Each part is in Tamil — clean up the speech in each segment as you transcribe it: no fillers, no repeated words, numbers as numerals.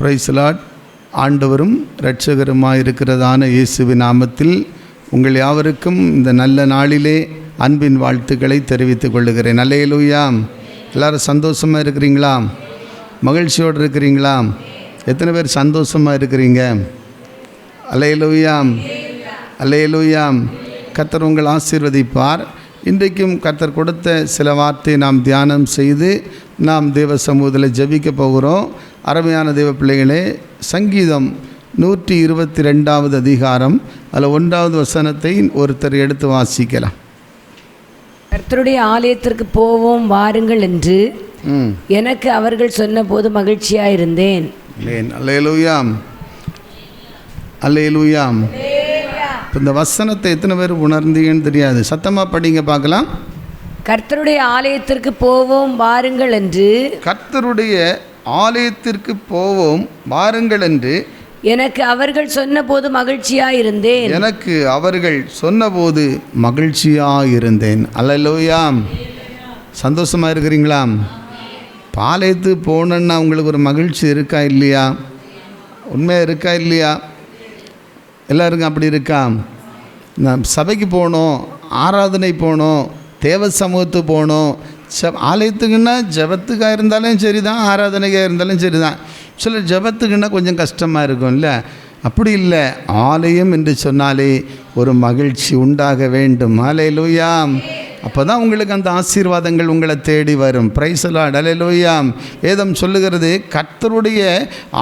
Price the Lord. ஆண்டவரும் இரட்சகருமாய் இருக்கிறதான இயேசுவின் நாமத்தில் உங்கள் யாவருக்கும் இந்த நல்ல நாளிலே அன்பின் வாழ்த்துக்களை தெரிவித்துக் கொள்ளுகிறேன். அல்லேலூயா. எல்லாரும் சந்தோஷமாக இருக்கிறீங்களா? மகிழ்ச்சியோடு இருக்கிறீங்களா? எத்தனை பேர் சந்தோஷமாக இருக்கிறீங்க? அல்லேலூயா, அல்லேலூயா. கர்த்தர் உங்கள் ஆசீர்வதிப்பார். இன்றைக்கும் கர்த்தர் கொடுத்த சில வார்த்தையை நாம் தியானம் செய்து நாம் தேவ சமூகத்தில் ஜெபிக்க போகிறோம். அருமையான தேவ பிள்ளைகளே, சங்கீதம் 122வது அதிகாரம் அதில் 1வது வசனத்தை ஒருத்தர் எடுத்து வாசிக்கலாம். கர்த்தருடைய ஆலயத்திற்கு போவோம் வாருங்கள் என்று எனக்கு அவர்கள் சொன்னபோது மகிழ்ச்சியாயிருந்தேன். அல்லேலூயா, அல்லேலூயா. இந்த வசனத்தை எத்தனை பேர் உணர்ந்தீங்கன்னு தெரியாது. சத்தமாக படிங்க பார்க்கலாம். கர்த்தருடைய ஆலயத்திற்கு போவோம் வாருங்கள் என்று, கர்த்தருடைய ஆலயத்திற்கு போவோம் வாருங்கள் என்று எனக்கு அவர்கள் சொன்னபோது மகிழ்ச்சியாயிருந்தேன். எனக்கு அவர்கள் சொன்னபோது மகிழ்ச்சியாயிருந்தேன். அல்லேலூயா. சந்தோஷமாக இருக்கிறீங்களா? ஆலயத்துக்கு போனோன்னா உங்களுக்கு ஒரு மகிழ்ச்சி இருக்கா இல்லையா? உண்மையாக இருக்கா இல்லையா? எல்லாருக்கும் அப்படி இருக்கா? நான் சபைக்கு போகணும், ஆராதனை போகணும், தேவ சமூகத்துக்கு போகணும். ஆலயத்துக்குன்னா ஜபத்துக்காக இருந்தாலும் சரி தான், ஆராதனைக்காக இருந்தாலும் சரி தான். சில ஜபத்துக்குன்னா கொஞ்சம் கஷ்டமாக இருக்கும்ல. அப்படி இல்லை, ஆலயம் என்று சொன்னாலே ஒரு மகிழ்ச்சி உண்டாக வேண்டும். அல்லேலூயா. அப்போ தான் உங்களுக்கு அந்த ஆசீர்வாதங்கள் உங்களை தேடி வரும். Praise the lord. அல்லேலூயா. வேதம் சொல்லுகிறது, கர்த்தருடைய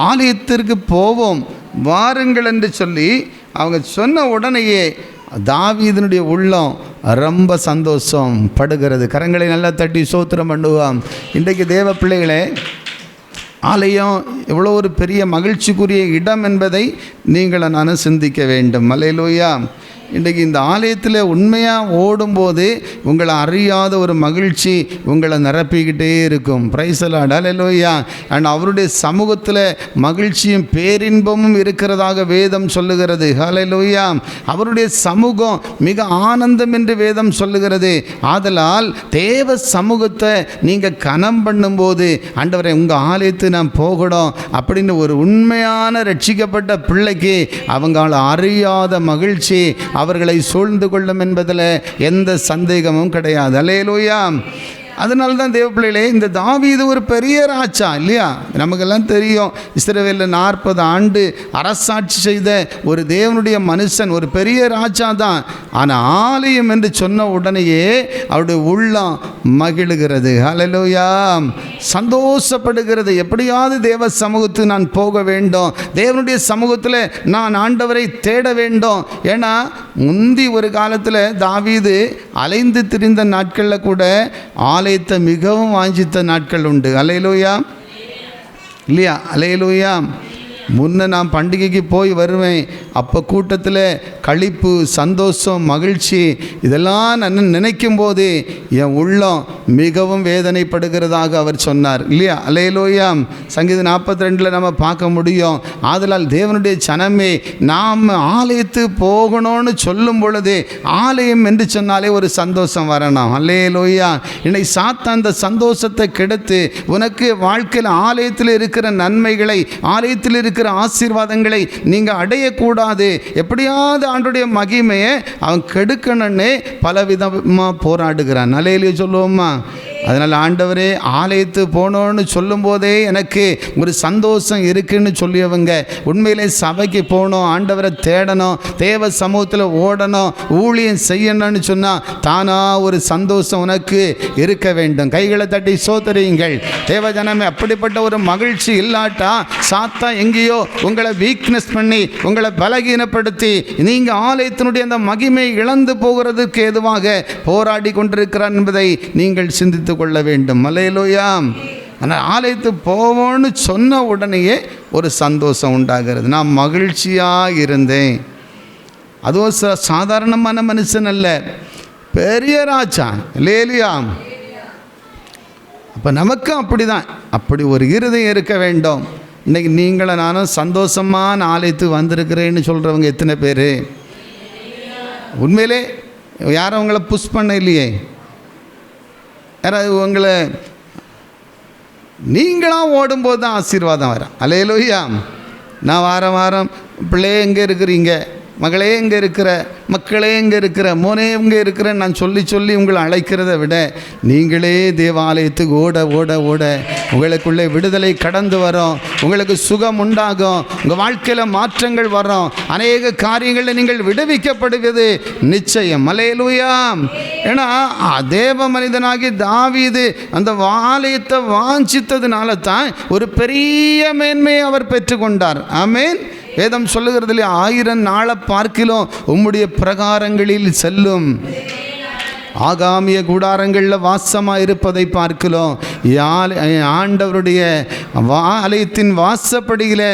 ஆலயத்திற்கு போவோம் வாருங்கள் என்று சொல்லி அவங்க சொன்ன உடனேயே தாவீதினுடைய உள்ளம் ரொம்ப சந்தோஷம் படுகிறது. கரங்களை நல்லா தட்டி ஸ்தோத்திரம் பண்ணுவோம். இன்றைக்கு தேவ பிள்ளைகளே, ஆலயம் எவ்வளோ ஒரு பெரிய மகிழ்ச்சிக்குரிய இடம் என்பதை நீங்கள் நான் சிந்திக்க வேண்டும். அல்லேலூயா. இன்றைக்கு இந்த ஆலயத்தில் உண்மையாக ஓடும்போது உங்களை அறியாத ஒரு மகிழ்ச்சி உங்களை நிரப்பிக்கிட்டே இருக்கும். Price the lord. Hallelujah. And அவருடைய சமூகத்தில் மகிழ்ச்சியும் பேரின்பமும் இருக்கிறதாக வேதம் சொல்லுகிறது. அல்லேலூயா. அவருடைய சமூகம் மிக ஆனந்தம் என்று வேதம் சொல்லுகிறது. ஆதலால் தேவ சமூகத்தை நீங்கள் கனம் பண்ணும்போது, ஆண்டவரே உங்கள் ஆலயத்துக்கு நான் போகணும் அப்படின்னு ஒரு உண்மையான ரட்சிக்கப்பட்ட பிள்ளைக்கு அவங்கள அறியாத மகிழ்ச்சி அவர்களை சூழ்ந்து கொள்ளும் என்பதில் எந்த சந்தேகமும் கிடையாது. அல்லேலூயா. அதனால தான் தேவ பிள்ளைகளே, இந்த தாவீது ஒரு பெரிய ராஜா இல்லையா? நமக்கெல்லாம் தெரியும், இஸ்ரவேலில் 40 ஆண்டு அரசாட்சி செய்த ஒரு தேவனுடைய மனுஷன், ஒரு பெரிய ராஜா தான். ஆனால் ஆலயம் என்று சொன்ன உடனேயே அவருடைய உள்ளம் மகிழுகிறது. அல்லேலூயா. சந்தோஷப்படுகிறது. எப்படியாவது தேவ சமூகத்துக்கு நான் போக வேண்டும், தேவனுடைய சமூகத்தில் நான் ஆண்டவரை தேட வேண்டும். ஏன்னா முந்தி ஒரு காலத்தில் தாவீது அலைந்து திரிந்த நாட்களில் கூட ஆலயத்தை மிகவும் வாஞ்சித்த நாட்கள் உண்டு. அல்லேலூயா இல்லையா? அல்லேலூயா. முன்ன நான் பண்டிகைக்கு போய் வருவேன், அப்போ கூட்டத்தில் களிப்பு, சந்தோஷம், மகிழ்ச்சி இதெல்லாம் நான் நினைக்கும் போது என் உள்ளம் மிகவும் வேதனைப்படுகிறதாக அவர் சொன்னார் இல்லையா? அல்லேலூயா. சங்கீதம் 42 நம்ம பார்க்க முடியும். ஆதலால் தேவனுடைய ஜனமே, நாம் ஆலயத்துக்கு போகணும்னு சொல்லும் பொழுது ஆலயம் என்று சொன்னாலே ஒரு சந்தோஷம் வரணும். அல்லேலூயா. இன்னைக்கு சாத்தான் அந்த சந்தோஷத்தை கெடுத்து உனக்கு வாழ்க்கையில் ஆலயத்தில் இருக்கிற நன்மைகளை, ஆலயத்தில் இருக்கிற ஆசீர்வாதங்களை நீங்கள் அடையக்கூடாது, எப்படியாவது ஆண்டுடைய மகிமையை அவன் கெடுக்கணும்னு பலவிதமாக போராடுகிறான். அல்லேலூயா சொல்லுவோம்மா. அதனால் ஆண்டவரே ஆலயத்து போனோன்னு சொல்லும் போதே எனக்கு ஒரு சந்தோஷம் இருக்குன்னு சொல்லியவங்க, உண்மையிலே சபைக்கு போகணும், ஆண்டவரை தேடணும், தேவ சமூகத்தில் ஓடணும், ஊழியம் செய்யணும்னு சொன்னால் தானா ஒரு சந்தோஷம் உனக்கு இருக்க வேண்டும். கைகளை தட்டி சோதரியுங்கள் தேவ ஜனமே. அப்படிப்பட்ட ஒரு மகிழ்ச்சி இல்லாட்டா சாத்தா எங்கேயோ உங்களை வீக்னஸ் பண்ணி உங்களை பலகீனப்படுத்தி நீங்கள் ஆலயத்தினுடைய அந்த மகிமை இழந்து போகிறதுக்கு ஏதுவாக போராடி கொண்டிருக்கிறார் என்பதை நீங்கள் சிந்தித்து கொள்ள வேண்டும். அல்லேலூயா. ஆனால் ஆலயத்துக்கு போவோன்னு சொன்ன உடனேயே ஒரு சந்தோஷம் உண்டாகிறது. நான் மகிழ்ச்சியாக இருந்தேன். அதுவும் சாதாரணமான மனுஷன் அல்ல, பெரிய ராஜா. அல்லேலூயா. அப்போ நமக்கும் அப்படி தான், அப்படி ஒரு இருதயம் இருக்க வேண்டும். இன்றைக்கி நீங்களை நானும் சந்தோஷமான ஆலயத்துக்கு வந்திருக்கிறேன்னு சொல்கிறவங்க எத்தனை பேர்? உண்மையிலே யாரும் அவங்கள புஷ் பண்ண இல்லையே, யாராவது உங்களை நீங்களாக ஓடும்போது தான் ஆசீர்வாதம் வரும். அல்லேலூயா. நான் வாரம் வாரம் பிள்ளையே எங்கே இருக்கிறீங்க, மகளே எங்கே இருக்கிற, மக்களே எங்கே இருக்கிற, மோனே எங்கே இருக்கிற நான் சொல்லி சொல்லி உங்களை அழைக்கிறத விட நீங்களே தேவாலயத்துக்கு ஓட ஓட ஓட உங்களுக்குள்ளே விடுதலை கடந்து வரும், உங்களுக்கு சுகம் உண்டாகும், உங்கள் வாழ்க்கையில் மாற்றங்கள் வரும், அநேக காரியங்களில் நீங்கள் விடுவிக்கப்படுவது நிச்சயம். அல்லேலூயா. ஏன்னா தேவ மனிதனாகி தாவீது அந்த ஆலயத்தை வாஞ்சித்ததுனால தான் ஒரு பெரிய மேன்மையை அவர் பெற்றுக்கொண்டார். ஆமென். வேதம் சொல்லுகிறதுல 1000 நாளை பார்க்கிலும் உம்முடைய பிரகாரங்களில் செல்லும், ஆகாமிய கூடாரங்களில் வாசமாக இருப்பதை பார்க்கலாம். ஆண்டவருடைய ஆலயத்தின் வாசப்படியில்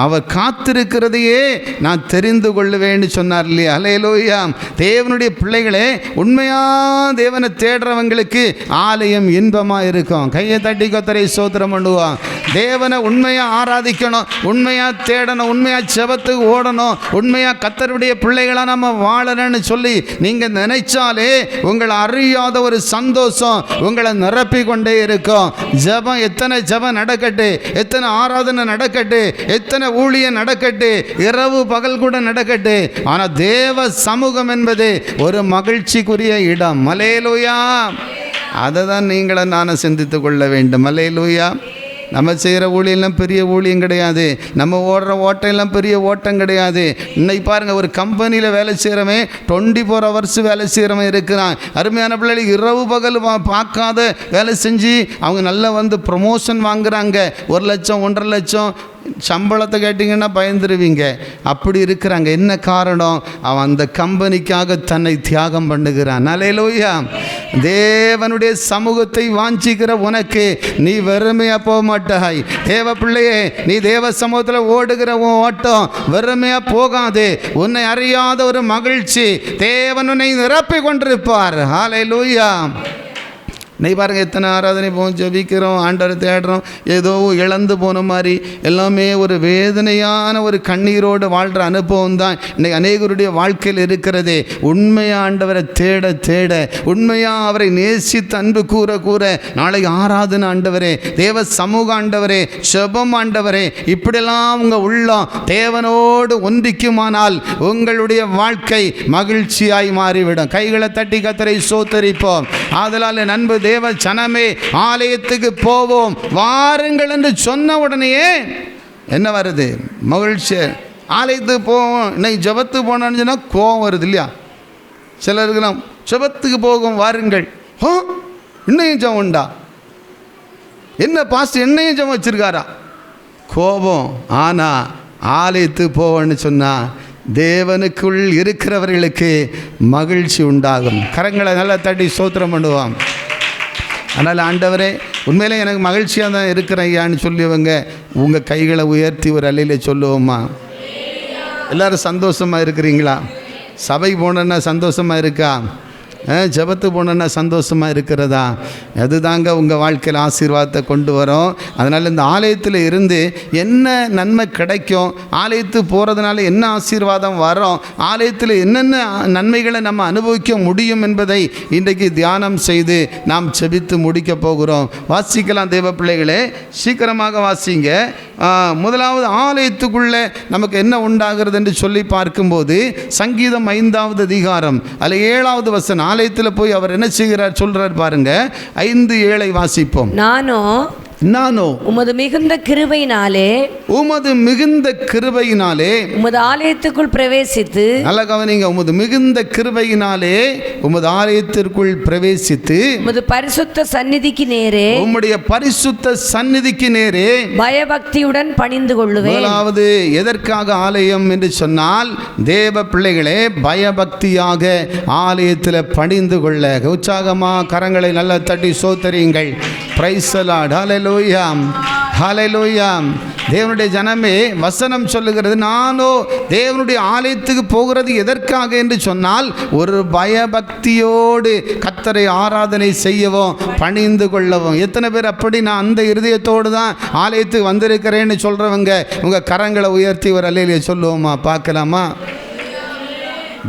அவர் காத்திருக்கிறதையே நான் தெரிந்து கொள்ளுவேன்னு சொன்னார் இல்லையா? அல்லேலூயா. தேவனுடைய பிள்ளைகளே, உண்மையாக தேவனை தேடுறவங்களுக்கு ஆலயம் இன்பமாக இருக்கும். கையை தட்டி கத்தரை ஸ்தோத்திரம் பண்ணுவான். தேவனை உண்மையாக ஆராதிக்கணும், உண்மையாக தேடணும், உண்மையாக செபத்துக்கு ஓடணும், உண்மையாக கத்தருடைய பிள்ளைகளாக நம்ம வாழணும்னு சொல்லி நீங்கள் நினைச்சாலே உங்கள் அறியாத ஒரு சந்தோஷம் உங்களை நிரப்பி கொண்டே இருக்கும். ஜெபம், எத்தனை ஜெபம் நடக்கட்டு, எத்தனை ஆராதனை நடக்கட்டு, எத்தனை ஊழியம் நடக்கட்டு, இரவு பகல் கூட நடக்கட்டு, ஆனால் தேவ சமூகம் என்பது ஒரு மகிழ்ச்சிக்குரிய இடம். அல்லேலூயா. அதை தான் நீங்களை நானும் சிந்தித்து கொள்ள வேண்டும். அல்லேலூயா. நம்ம செய்கிற ஊழியெல்லாம் பெரிய ஊழியம் கிடையாது, நம்ம ஓடுற ஓட்டம் பெரிய ஓட்டம் கிடையாது. இன்னைக்கு பாருங்கள், ஒரு கம்பெனியில் வேலை செய்கிறவன் 24 hours வேலை செய்கிறவன் இருக்கிறான். அருமையான பிள்ளைகளுக்கு இரவு பகல் பார்க்காத வேலை செஞ்சு அவங்க நல்லா ப்ரொமோஷன் வாங்குறாங்க. 1 லட்சம் 1.5 லட்சம் சம்பளத்தை கேட்டிங்கன்னா பயந்துருவீங்க. அப்படி இருக்கிறாங்க. என்ன காரணம்? அவன் அந்த கம்பெனிக்காக தன்னை தியாகம் பண்ணுகிறான். அல்லேலூயா. தேவனுடைய சமூகத்தை வாஞ்சிக்கிற உனக்கு நீ வெறுமையாக போக மாட்டாய். தேவ பிள்ளையே, நீ தேவ சமூகத்தில் ஓடுகிற உன் ஓட்டம் வெறுமையாக போகாது. உன்னை அறியாத ஒரு மகிழ்ச்சி தேவன் உன்னை நிரப்பி கொண்டிருப்பார். அல்லேலூயா. நீ பாருங்கள், எத்தனை ஆராதனை போகும், ஜெபிக்கிறோம், ஆண்டவரை தேடுறோம், ஏதோ இழந்து போன மாதிரி எல்லாமே ஒரு வேதனையான ஒரு கண்ணீரோடு வாழ்கிற அனுபவம் தான் இன்றைக்கி அநேகருடைய வாழ்க்கையில் இருக்கிறதே. உண்மையாக ஆண்டவரை தேட தேட, உண்மையாக அவரை நேசித்து அன்பு கூற கூற, நாளைக்கு ஆராதனை ஆண்டவரே, தேவ சமூக ஆண்டவரே, செபம் ஆண்டவரே, இப்படியெல்லாம் உங்கள் உள்ளம் தேவனோடு ஒன்றிக்குமானால் உங்களுடைய வாழ்க்கை மகிழ்ச்சியாய் மாறிவிடும். கைகளை தட்டி கத்தரை ஸ்தோத்தரிப்போம். ஆதலால் நண்பு தேவ ஜனமே, ஆலயத்துக்கு போவோம் வாருங்கள் என்று சொன்ன உடனேயே என்ன வருது? மகிழ்ச்சி. ஆலயத்துக்கு போவோம், இன்னைக்கு ஜெபத்துக்கு போனோன்னு சொன்னால் கோபம் வருது இல்லையா? சிலருக்குலாம் ஜெபத்துக்கு போகும் வாருங்கள், இன்னையும் ஜெபம் உண்டா? என்ன பாஸ்டர் என்னையும் ஜெபம் வச்சிருக்காரா? கோபம். ஆனால் ஆலயத்துக்கு போவோன்னு சொன்னால் தேவனுக்குள் இருக்கிறவர்களுக்கு மகிழ்ச்சி உண்டாகும். கரங்களை நல்லா தட்டி ஸ்தோத்திரம் பண்ணுவோம். அதனால் ஆண்டவரே, உண்மையிலே எனக்கு மகிழ்ச்சியாக தான் இருக்கிறேன் ஐயான்னு சொல்லியவங்க உங்கள் கைகளை உயர்த்தி ஒரு அல்லையில சொல்லுவோம்மா. எல்லோரும் சந்தோஷமாக இருக்கிறீங்களா? சபை போனோன்னா சந்தோஷமாக இருக்கா? ஜெபத்து போனோன்னா சந்தோஷமாக இருக்கிறதா? அதுதாங்க உங்கள் வாழ்க்கையில் ஆசீர்வாதத்தை கொண்டு வரும். அதனால் இந்த ஆலயத்தில் இருந்து என்ன நன்மை கிடைக்கும், ஆலயத்துக்கு போகிறதுனால என்ன ஆசீர்வாதம் வரும், ஆலயத்தில் என்னென்ன நன்மைகளை நம்ம அனுபவிக்க முடியும் என்பதை இன்றைக்கு தியானம் செய்து நாம் செபித்து முடிக்க போகிறோம். வாசிக்கலாம் தேவ பிள்ளைகளே, சீக்கிரமாக வாசிங்க. முதலாவது ஆலயத்துக்குள்ளே நமக்கு என்ன உண்டாகிறது என்று சொல்லி பார்க்கும்போது சங்கீதம் 5வது அதிகாரம் அதில் 7வது வசனம். ஆலயத்தில் போய் அவர் என்ன செய்கிறார் சொல்கிறார் பாருங்க. 5:7 வாசிப்போம். நானோ உமது மிகுந்த கிருபையினாலே உமது ஆலயத்துக்குள் பிரவேசித்து, நல்ல கவனிங்க, உமது மிகுந்த கிருபையினாலே உமது ஆலயத்திற்குள் பிரவேசித்து உமது பரிசுத்த சந்நிதிக்கு நேரே, உம்முடைய பரிசுத்த சந்நிதிக்கு நேரே பயபக்தியுடன் பணிந்து கொள்ளுவேன். முதலாவது எதற்காக ஆலயம் என்று சொன்னால், தேவ பிள்ளைகளே பயபக்தியாக ஆலயத்தில் பணிந்து கொள்ள. உற்சாகமா கரங்களை நல்லா தட்டி சோத்தரியுங்கள். Price the Lord. ஹல்லேலூயா, ஹல்லேலூயா. தேவனுடைய ஜனமே, வசனம் சொல்லுகிறது, நானோ தேவனுடைய ஆலயத்துக்கு போகிறது எதற்காக என்று சொன்னால், ஒரு பயபக்தியோடு கர்த்தரை ஆராதனை செய்யவும் பணிந்து கொள்ளவும். எத்தனை பேர் அப்படி நான் அந்த இருதயத்தோடு தான் ஆலயத்துக்கு வந்திருக்கிறேன்னு சொல்கிறவங்க உங்கள் கரங்களை உயர்த்தி ஒரு அல்லேலூயா சொல்லுவோமா? பார்க்கலாமா?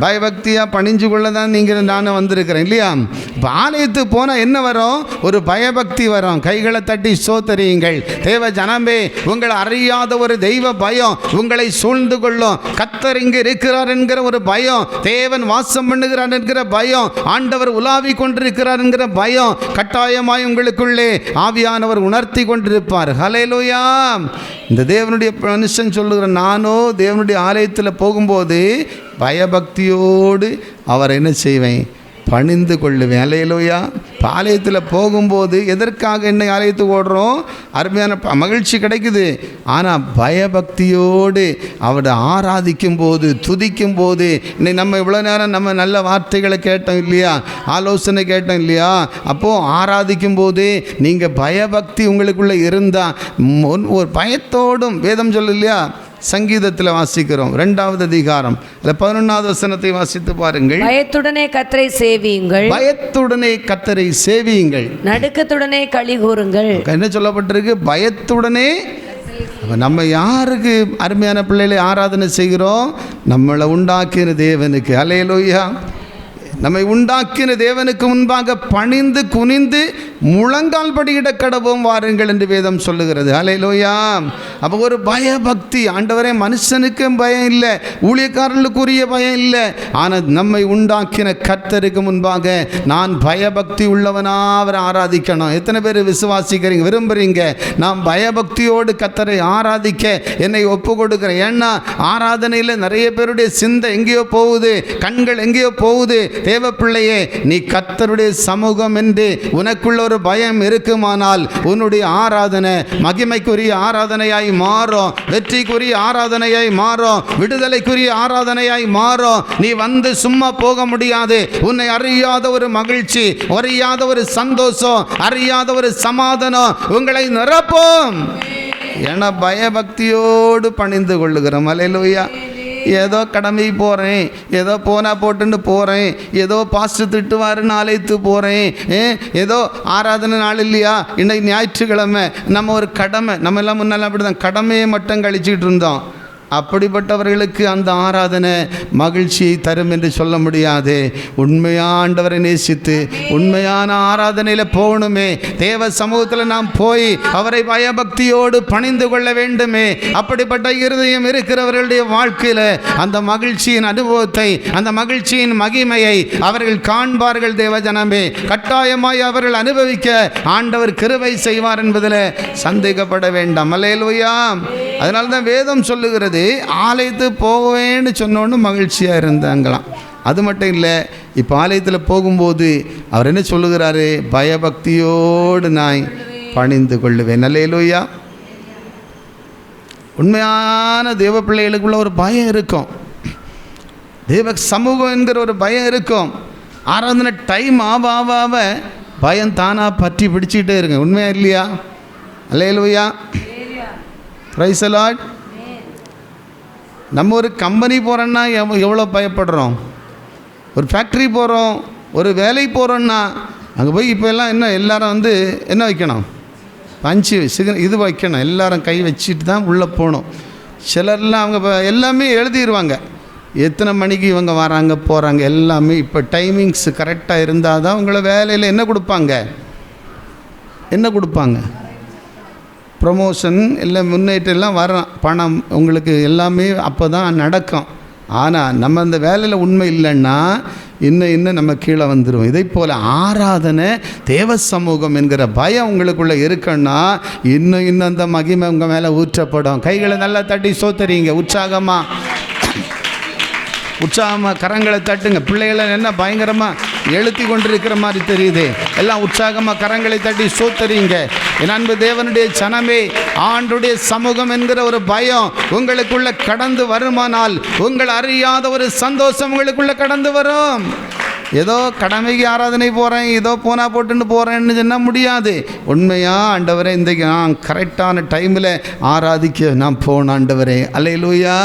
பயபக்தியாக பணிஞ்சு கொள்ள தான் நீங்கள் நானும் வந்திருக்கிறேன் இல்லையா? இப்போ ஆலயத்துக்கு போனால் என்ன வரும்? ஒரு பயபக்தி வரும். கைகளை தட்டி ஸ்தோத்தரியுங்கள். தேவ ஜனமே, உங்களை அறியாத ஒரு தெய்வ பயம் உங்களை சூழ்ந்து கொள்ளும். கர்த்தர் இங்கே இருக்கிறார் என்கிற ஒரு பயம், தேவன் வாசம் பண்ணுகிறார் என்கிற பயம், ஆண்டவர் உலாவி கொண்டிருக்கிறார் என்கிற பயம் கட்டாயமாய் உங்களுக்குள்ளே ஆவியானவர் உணர்த்தி கொண்டிருப்பார். ஹல்லேலூயா. இந்த தேவனுடைய மனுஷன் சொல்லுகிற, நானோ தேவனுடைய ஆலயத்தில் போகும்போது பயபக்தியோடு அவர் என்ன செய்வேன்? பணிந்து கொள்ளுவேன். ஹல்லேலூயா. ஆலயத்தில் போகும்போது எதற்காக என்ன ஆலயத்துக்கு ஓடுறோம்? அருமையான மகிழ்ச்சி கிடைக்குது. ஆனால் பயபக்தியோடு அவரை ஆராதிக்கும் போது, துதிக்கும் போது, இன்னைக்கு நம்ம இவ்வளோ நேரம் நம்ம நல்ல வார்த்தைகளை கேட்டோம் இல்லையா? ஆலோசனை கேட்டோம் இல்லையா? அப்போது ஆராதிக்கும் போது நீங்கள் பயபக்தி உங்களுக்குள்ளே இருந்தால், ஒரு பயத்தோடும் வேதம் சொல்லு இல்லையா? சங்கீதத்தில் வாசிக்கிறோம் 2வது அதிகாரம் 11வது வசனத்தை வாசித்து பாருங்கள். பயத்துடனே கர்த்தரை சேவியுங்கள், பயத்துடனே கர்த்தரை சேவியுங்கள், நடுக்கத்துடனே களி கூறுங்கள். என்ன சொல்லப்பட்டிருக்கு? பயத்துடனே. நம்ம யாருக்கு அருமையான பிள்ளைகளை ஆராதனை செய்கிறோம்? நம்மளை உண்டாக்கின தேவனுக்கு. ஹல்லேலூயா. நம்மை உண்டாக்கின தேவனுக்கு முன்பாக பணிந்து குனிந்து முழங்கால் படியிட கடவோம் வாருங்கள் என்று வேதம் சொல்லுகிறது. ஹல்லேலூயா. அப்போ ஒரு பயபக்தி. ஆண்டவரே, மனுஷனுக்கு பயம் இல்லை, ஊழியக்காரர்களுக்குரிய பயம் இல்லை, ஆனால் நம்மை உண்டாக்கின கர்த்தருக்கு முன்பாக நான் பயபக்தி உள்ளவனா அவரை ஆராதிக்கணும். எத்தனை பேர் விசுவாசிக்கிறீங்க, விரும்புகிறீங்க? நான் பயபக்தியோடு கர்த்தரை ஆராதிக்க என்னை ஒப்பு கொடுக்குறேன். ஏன்னா ஆராதனையில் நிறைய பேருடைய சிந்தை எங்கேயோ போகுது, கண்கள் எங்கேயோ போகுது. தேவ பிள்ளையே, நீ கர்த்தருடைய சமூகம் என்று உனக்குள்ள ஒரு பயம் இருக்குமானால் உன்னுடைய ஆராதனை மகிமைக்குரிய ஆராதனையாய் மாறும், வெற்றிக்குரிய ஆராதனையாய் மாறும், விடுதலைக்குரிய ஆராதனையாய் மாறும். நீ வந்து சும்மா போக முடியாது. உன்னை அறியாத ஒரு மகிழ்ச்சி, அறியாத ஒரு சந்தோஷம், அறியாத ஒரு சமாதானம் உங்களை நிரப்பும். என பயபக்தியோடு பணிந்து கொள்ளுகிறோம். ஹல்லேலூயா. ஏதோ கடமை போகிறேன், ஏதோ போனால் போட்டுன்னு போகிறேன், ஏதோ பாஸ்டர் திட்டுவாருன்னு ஆலயத்து போகிறேன், ஏதோ ஆராதனை நாள் இல்லையா, இன்னைக்கு ஞாயிற்றுக்கிழமை நம்ம ஒரு கடமை, நம்ம எல்லாம் முன்னெல்லாம் அப்படி தான் கடமையை மட்டும் கழிச்சிக்கிட்டு இருந்தோம். அப்படிப்பட்டவர்களுக்கு அந்த ஆராதனை மகிழ்ச்சியை தரும் என்று சொல்ல முடியாது. உண்மையான ஆண்டவரை நேசித்து உண்மையான ஆராதனையில் போகணுமே. தேவ சமூகத்தில் நாம் போய் அவரை பயபக்தியோடு பணிந்து கொள்ள வேண்டுமே. அப்படிப்பட்ட இருதயம் இருக்கிறவர்களுடைய வாழ்க்கையில் அந்த மகிழ்ச்சியின் அனுபவத்தை, அந்த மகிழ்ச்சியின் மகிமையை அவர்கள் காண்பார்கள். தேவ ஜனமே, கட்டாயமாய் அவர்கள் அனுபவிக்க ஆண்டவர் கிருபை செய்வார் என்பதில் சந்தேகப்பட வேண்டாம். ஹல்லேலூயா. அதனால தான் வேதம் சொல்லுகிறது, ஆலயத்துக்கு போவேன்னு சொன்னோன்னு மகிழ்ச்சியாக இருந்தாங்களாம். அது மட்டும் இல்லை, இப்போ ஆலயத்தில் போகும்போது அவர் என்ன சொல்லுகிறாரு? பயபக்தியோடு நான் பணிந்து கொள்ளுவேன். ஹல்லேலூயா. உண்மையான தேவ பிள்ளைகளுக்குள்ள ஒரு பயம் இருக்கும், தேவ சமூகம் என்கிற ஒரு பயம் இருக்கும். ஆராதனை டைம் ஆவ பயம் தானாக பற்றி பிடிச்சிக்கிட்டே இருக்கு. உண்மையா இல்லையா? ஹல்லேலூயா. Praise the lord. நம்ம ஒரு கம்பெனி போகிறோன்னா எவ்வளோ பயப்படுறோம். ஒரு ஃபேக்ட்ரி போகிறோம், ஒரு வேலைக்கு போகிறோன்னா அங்கே போய் இப்போ எல்லாம் என்ன எல்லாரும் வந்து என்ன வைக்கணும்? பஞ்சு இது வைக்கணும். எல்லாரும் கை வச்சுட்டு தான் உள்ளே போகணும். சிலர்லாம் அவங்க எல்லாமே எழுதிடுவாங்க, எத்தனை மணிக்கு இவங்க வராங்க போகிறாங்க எல்லாமே. இப்போ டைமிங்ஸ் கரெக்டாக இருந்தால் தான் உங்களை வேலையில் என்ன கொடுப்பாங்க? ப்ரொமோஷன் எல்லாம் முன்னேற்றம் எல்லாம் வரும், பணம் உங்களுக்கு எல்லாமே அப்போ தான் நடக்கும். ஆனால் நம்ம அந்த வேலையில் உண்மை இல்லைன்னா இன்னும் நம்ம கீழே வந்துடும். இதை போல் ஆராதனை, தேவ சமூகம் என்கிற பயம் உங்களுக்குள்ளே இருக்குன்னா இன்னும் அந்த மகிமை உங்கள் மேலே ஊற்றப்படும். கைகளை நல்லா தட்டி சோத்தறீங்க உற்சாகமாக கரங்களை தட்டுங்க. பிள்ளைகளை என்ன பயங்கரமாக எழுத்தி கொண்டிருக்கிற மாதிரி தெரியுது. எல்லாம் உற்சாகமாக கரங்களை தட்டி சோத்தறீங்க. என் அன்பு தேவனுடைய ஜனமே, ஆண்டுடைய சமூகம் என்கிற ஒரு பயம் உங்களுக்குள்ள கடந்து வருமானால் உங்கள் அறியாத ஒரு சந்தோஷம் உங்களுக்குள்ள கடந்து வரும். ஏதோ கடமைக்கு ஆராதனை போகிறேன், ஏதோ போனால் போட்டுன்னு போகிறேன்னு சொன்னால் முடியாது. உண்மையாக ஆண்டவரே, இன்றைக்கு நான் கரெக்டான டைமில் ஆராதிக்க நான் போன ஆண்டவரே. அல்லேலூயா.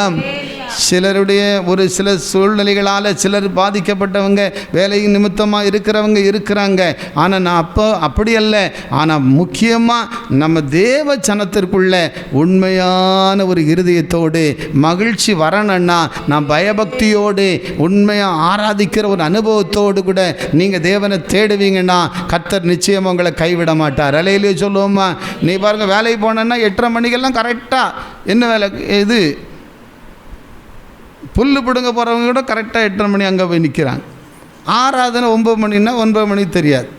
சிலருடைய ஒரு சில சூழ்நிலைகளால் சிலர் பாதிக்கப்பட்டவங்க வேலை நிமித்தமாக இருக்கிறவங்க இருக்கிறாங்க. ஆனால் நான் அப்படி அல்ல. ஆனால் முக்கியமாக நம்ம தேவ சனத்திற்குள்ள உண்மையான ஒரு இருதயத்தோடு மகிழ்ச்சி வரணும்னா நான் பயபக்தியோடு உண்மையாக ஆராதிக்கிற ஒரு அனுபவத்தோடு கூட நீங்கள் தேவனை தேடுவீங்கன்னா கர்த்தர் நிச்சயம் உங்களை கைவிட மாட்டார். அலையிலேயே சொல்லுவோம்மா, நீ பாருங்கள் வேலைக்கு போனேன்னா 8:30 மணிக்கெல்லாம் கரெக்டாக என்ன வேலை இது புல்லு பிடுங்க போகிறவங்க கூட கரெக்டாக 8:30 மணி அங்கே போய் நிற்கிறாங்க. ஆராதனை 9 மணின்னா 9 மணி தெரியாது.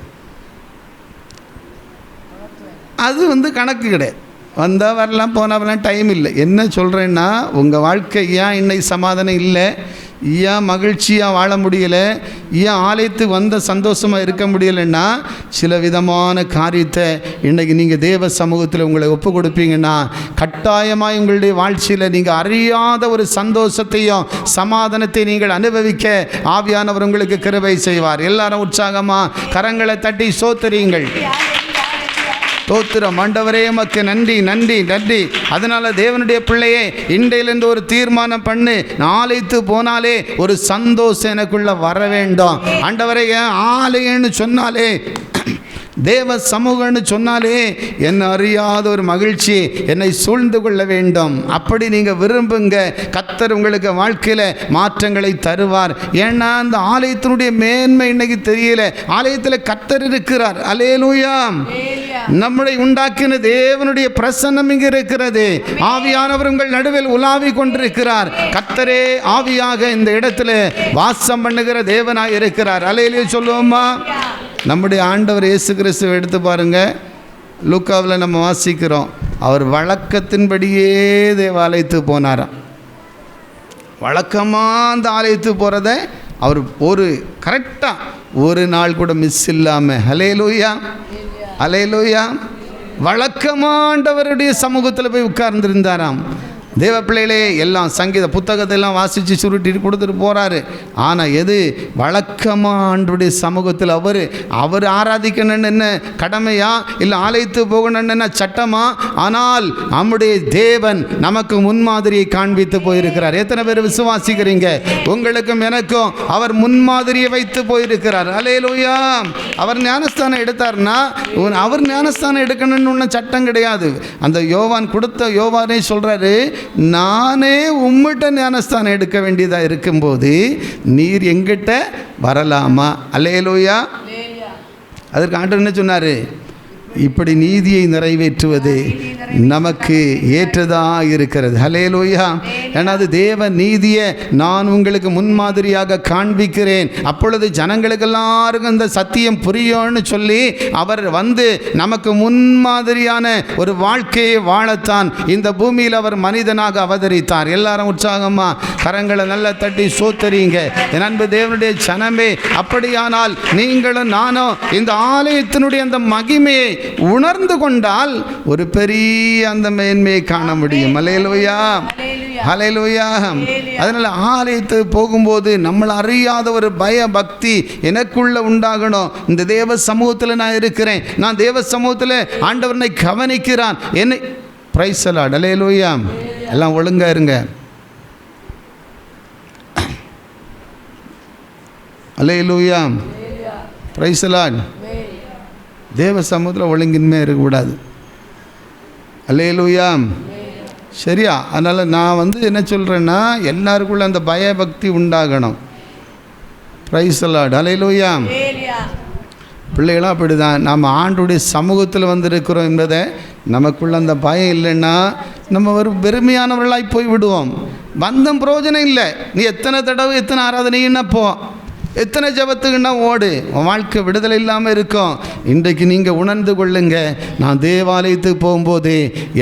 அது கணக்கு கிடையாது. வந்தால் வரலாம், போனால் வரலாம், டைம் இல்லை. என்ன சொல்கிறேன்னா, உங்கள் வாழ்க்கை ஏன் இன்னைக்கு சமாதானம் இல்லை, ஏன் மகிழ்ச்சியாக வாழ முடியலை, ஏன் ஆலயத்துக்கு வந்த சந்தோஷமாக இருக்க முடியலைன்னா சில விதமான காரியத்தை இன்றைக்கி நீங்கள் தேவ சமூகத்தில் உங்களை ஒப்பு கொடுப்பீங்கன்னா கட்டாயமாக உங்களுடைய வாழ்ச்சியில் நீங்கள் அறியாத ஒரு சந்தோஷத்தையும் சமாதானத்தை நீங்கள் அனுபவிக்க ஆவியானவர் உங்களுக்கு கிருபை செய்வார். எல்லாரும் உற்சாகமாக கரங்களை தட்டி சோத்தரியுங்கள். ஸ்தோத்திரம் ஆண்டவரே, உமக்கு நன்றி நன்றி நன்றி. அதனால் தேவனுடைய பிள்ளையே, இன்றையிலிருந்து ஒரு தீர்மானம் பண்ணு. ஆலயத்து போனாலே ஒரு சந்தோஷம் எனக்குள்ள வர வேண்டும். ஆண்டவரே, ஆலயம்னு சொன்னாலே, தேவ சமூகம்னு சொன்னாலே என்னை அறியாத ஒரு மகிழ்ச்சி என்னை சூழ்ந்து கொள்ள வேண்டும். அப்படி நீங்கள் விரும்புங்க. கர்த்தர் உங்களுக்கு வாழ்க்கையில் மாற்றங்களை தருவார். ஏன்னா அந்த ஆலயத்தினுடைய மேன்மை இன்னைக்கு தெரியல. ஆலயத்தில் கர்த்தர் இருக்கிறார். அல்லேலூயா. நம்மளை உண்டாக்கின தேவனுடைய பிரசன்னம் இங்கே இருக்கிறது. ஆவியானவர் உங்கள் நடுவில் உலாவி கொண்டிருக்கிறார். கர்த்தரே ஆவியாக இந்த இடத்துல வாசம் பண்ணுகிற தேவனாய் இருக்கிறார். அல்லேலூயா சொல்லுவோமா. நம்முடைய ஆண்டவர் இயேசு கிறிஸ்துவை எடுத்து பாருங்கள். லூக்காவில் நம்ம வாசிக்கிறோம், அவர் வழக்கத்தின்படியே தேவாலயத்துக்கு போனாராம். வழக்கமாக அந்த ஆலயத்துக்கு போகிறத அவர் ஒரு கரெக்டாக ஒரு நாள் கூட மிஸ் இல்லாமல் ஹல்லேலூயா ஹல்லேலூயா வழக்கமாண்டவருடைய சமூகத்தில் போய் உட்கார்ந்துருந்தாராம். தேவ பிள்ளைகளே, எல்லாம் சங்கீத புத்தகத்தை எல்லாம் வாசித்து சுருட்டிட்டு கொடுத்துட்டு போகிறாரு. ஆனால் எது வழக்கமாக ஆண்டவருடைய சமூகத்தில் அவர் ஆராதிக்கணும்னு என்ன கடமையா, இல்லை ஆலயத்து போகணும்னு என்ன சட்டமா? ஆனால் நம்முடைய தேவன் நமக்கு முன்மாதிரியை காண்பித்து போயிருக்கிறார். எத்தனை பேர் விசுவாசிக்கிறீங்க? உங்களுக்கும் எனக்கும் அவர் முன்மாதிரியை வைத்து போயிருக்கிறார். அல்லேலூயா. அவர் ஞானஸ்தானம் எடுத்தார்னா அவர் ஞானஸ்தானம் எடுக்கணும்னு ஒன்றும் சட்டம் கிடையாது. அந்த யோவானே சொல்கிறாரு, நானே உம்மிட்ட ஞானஸ்தானம் எடுக்க வேண்டியதாக இருக்கும்போது நீர் எங்கிட்ட வரலாமா? அல்லேலூயா. அதற்கு ஆண்டவர் என்ன சொன்னார்? இப்படி நீதியை நிறைவேற்றுவது நமக்கு ஏற்றதாக இருக்கிறது. ஹல்லேலூயா. ஏன்னா அது தேவ நீதியை நான் உங்களுக்கு முன்மாதிரியாக காண்பிக்கிறேன். அப்பொழுது ஜனங்களுக்கு எல்லாருக்கும் இந்த சத்தியம் புரியும்னு சொல்லி அவர் நமக்கு முன்மாதிரியான ஒரு வாழ்க்கையை வாழத்தான் இந்த பூமியில் அவர் மனிதனாக அவதரித்தார். எல்லாரும் உற்சாகமாக கரங்களை நல்லா தட்டி சோத்தரிங்க. என் அன்பு தேவனுடைய ஜனமே, அப்படியானால் நீங்களும் நானும் இந்த ஆலயத்தினுடைய அந்த மகிமையை உணர்ந்து கொண்டால் ஒரு பெரிய அந்த மேன்மையை காண முடியும். அல்லேலூயா ஹல்லேலூயா. அதனால் ஆலயத்துக்கு போகும்போது நம்மளை அறியாத ஒரு பய பக்தி எனக்குள்ள உண்டாகணும். இந்த தேவ சமூகத்தில் நான் இருக்கிறேன், நான் தேவ சமூகத்தில் ஆண்டவனை கவனிக்கிறான் என்னை. Praise the lord. அல்லேலூயா. எல்லாம் ஒழுங்கா இருங்க. அல்லேலூயா. Praise the lord. தேவ சமூகத்தில் ஒழுங்கின்மை இருக்கக்கூடாது. அல்லேலூயா. சரியா? அதனால் நான் என்ன சொல்கிறேன்னா, எல்லாருக்குள்ள அந்த பயபக்தி உண்டாகணும். Price the lord. அல்லேலூயா. பிள்ளைகளாம் அப்படி தான். நம்ம ஆண்டுடைய சமூகத்தில் இருக்கிறோம் என்பதை நமக்குள்ள அந்த பயம் இல்லைன்னா நம்ம ஒரு பெருமையானவர்களாய் போய் விடுவோம். பந்தம் பிரயோஜனம் இல்லை. நீ எத்தனை தடவை எத்தனை ஆராதனைன்னா போ, எத்தனை ஜபத்துக்குன்னா ஓடு, உன் வாழ்க்கை விடுதலை இல்லாமல் இருக்கும். இன்றைக்கு நீங்கள் உணர்ந்து கொள்ளுங்க, நான் தேவாலயத்துக்கு போகும்போது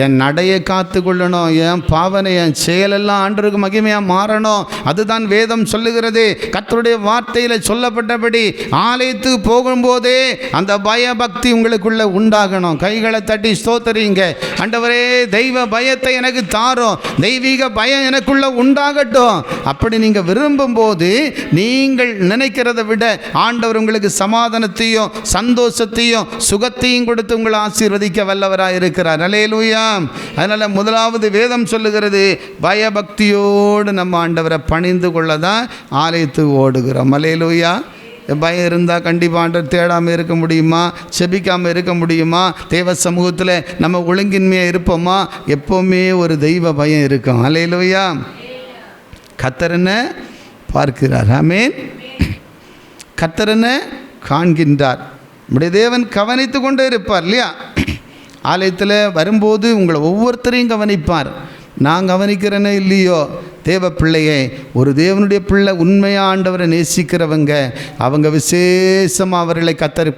என் நடையை காத்து கொள்ளணும், என் பாவனை என் செயலெல்லாம் ஆண்டவருக்கு மகிமையாக மாறணும். அதுதான் வேதம் சொல்லுகிறது. கர்த்தருடைய வார்த்தையில் சொல்லப்பட்டபடி ஆலயத்துக்கு போகும்போதே அந்த பயபக்தி உங்களுக்குள்ளே உண்டாகணும். கைகளை தட்டி ஸ்தோத்தரிங்க. ஆண்டவரே, தெய்வ பயத்தை எனக்கு தாரும், தெய்வீக பயம் எனக்குள்ளே உண்டாகட்டும். அப்படி நீங்கள் விரும்பும்போது நீங்கள் நினைக்கிறத விட ஆண்டவர் உங்களுக்கு சமாதானத்தையும் சந்தோஷத்தையும் சுகத்தையும் கொடுத்து உங்களை ஆசீர்வதிக்க வல்லவராக இருக்கிறார். அல்லேலூயா. அதனால் முதலாவது வேதம் சொல்லுகிறது, பயபக்தியோடு நம்ம ஆண்டவரை பணிந்து கொள்ள தான் ஆலயத்துக்கு ஓடுகிறோம். அல்லேலூயா. பயம் இருந்தால் கண்டிப்பாக ஆண்டவர் தேடாமல் இருக்க முடியுமா? செபிக்காமல் இருக்க முடியுமா? தேவ சமூகத்தில் நம்ம ஒழுங்கின்மையாக இருப்போமா? எப்போவுமே ஒரு தெய்வ பயம் இருக்கும். அல்லேலூயா. கர்த்தர் என்ன பார்க்கிறார். ஆமென். கர்த்தர் என்ன காண்கின்றார். நம்முடைய தேவன் கவனித்து கொண்டே இருப்பார் இல்லையா? ஆலயத்தில் வரும்போது உங்களை ஒவ்வொருத்தரையும் கவனிப்பார். நான் கவனிக்கிறேனே இல்லையோ, தேவ பிள்ளையே, ஒரு தேவனுடைய பிள்ளை உண்மையாக ஆண்டவரை நேசிக்கிறவங்க அவங்க விசேஷமாக அவர்களை கத்தர்